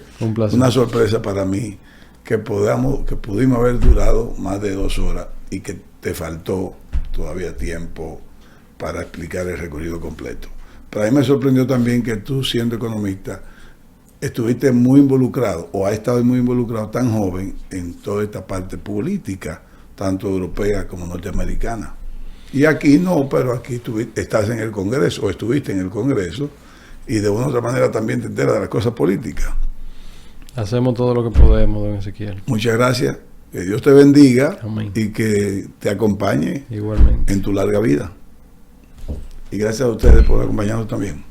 una sorpresa para mí que pudimos haber durado más de 2 horas y que te faltó todavía tiempo para explicar el recorrido completo. Para mí me sorprendió también que tú, siendo economista, estuviste muy involucrado, o has estado muy involucrado tan joven en toda esta parte política, tanto europea como norteamericana. Y aquí no, pero aquí estás en el Congreso, o estuviste en el Congreso, y de una u otra manera también te enteras de las cosas políticas. Hacemos todo lo que podemos, don Ezequiel. Muchas gracias. Que Dios te bendiga. Amén. Y que te acompañe Igualmente. en tu larga vida. Y gracias a ustedes por acompañarnos también.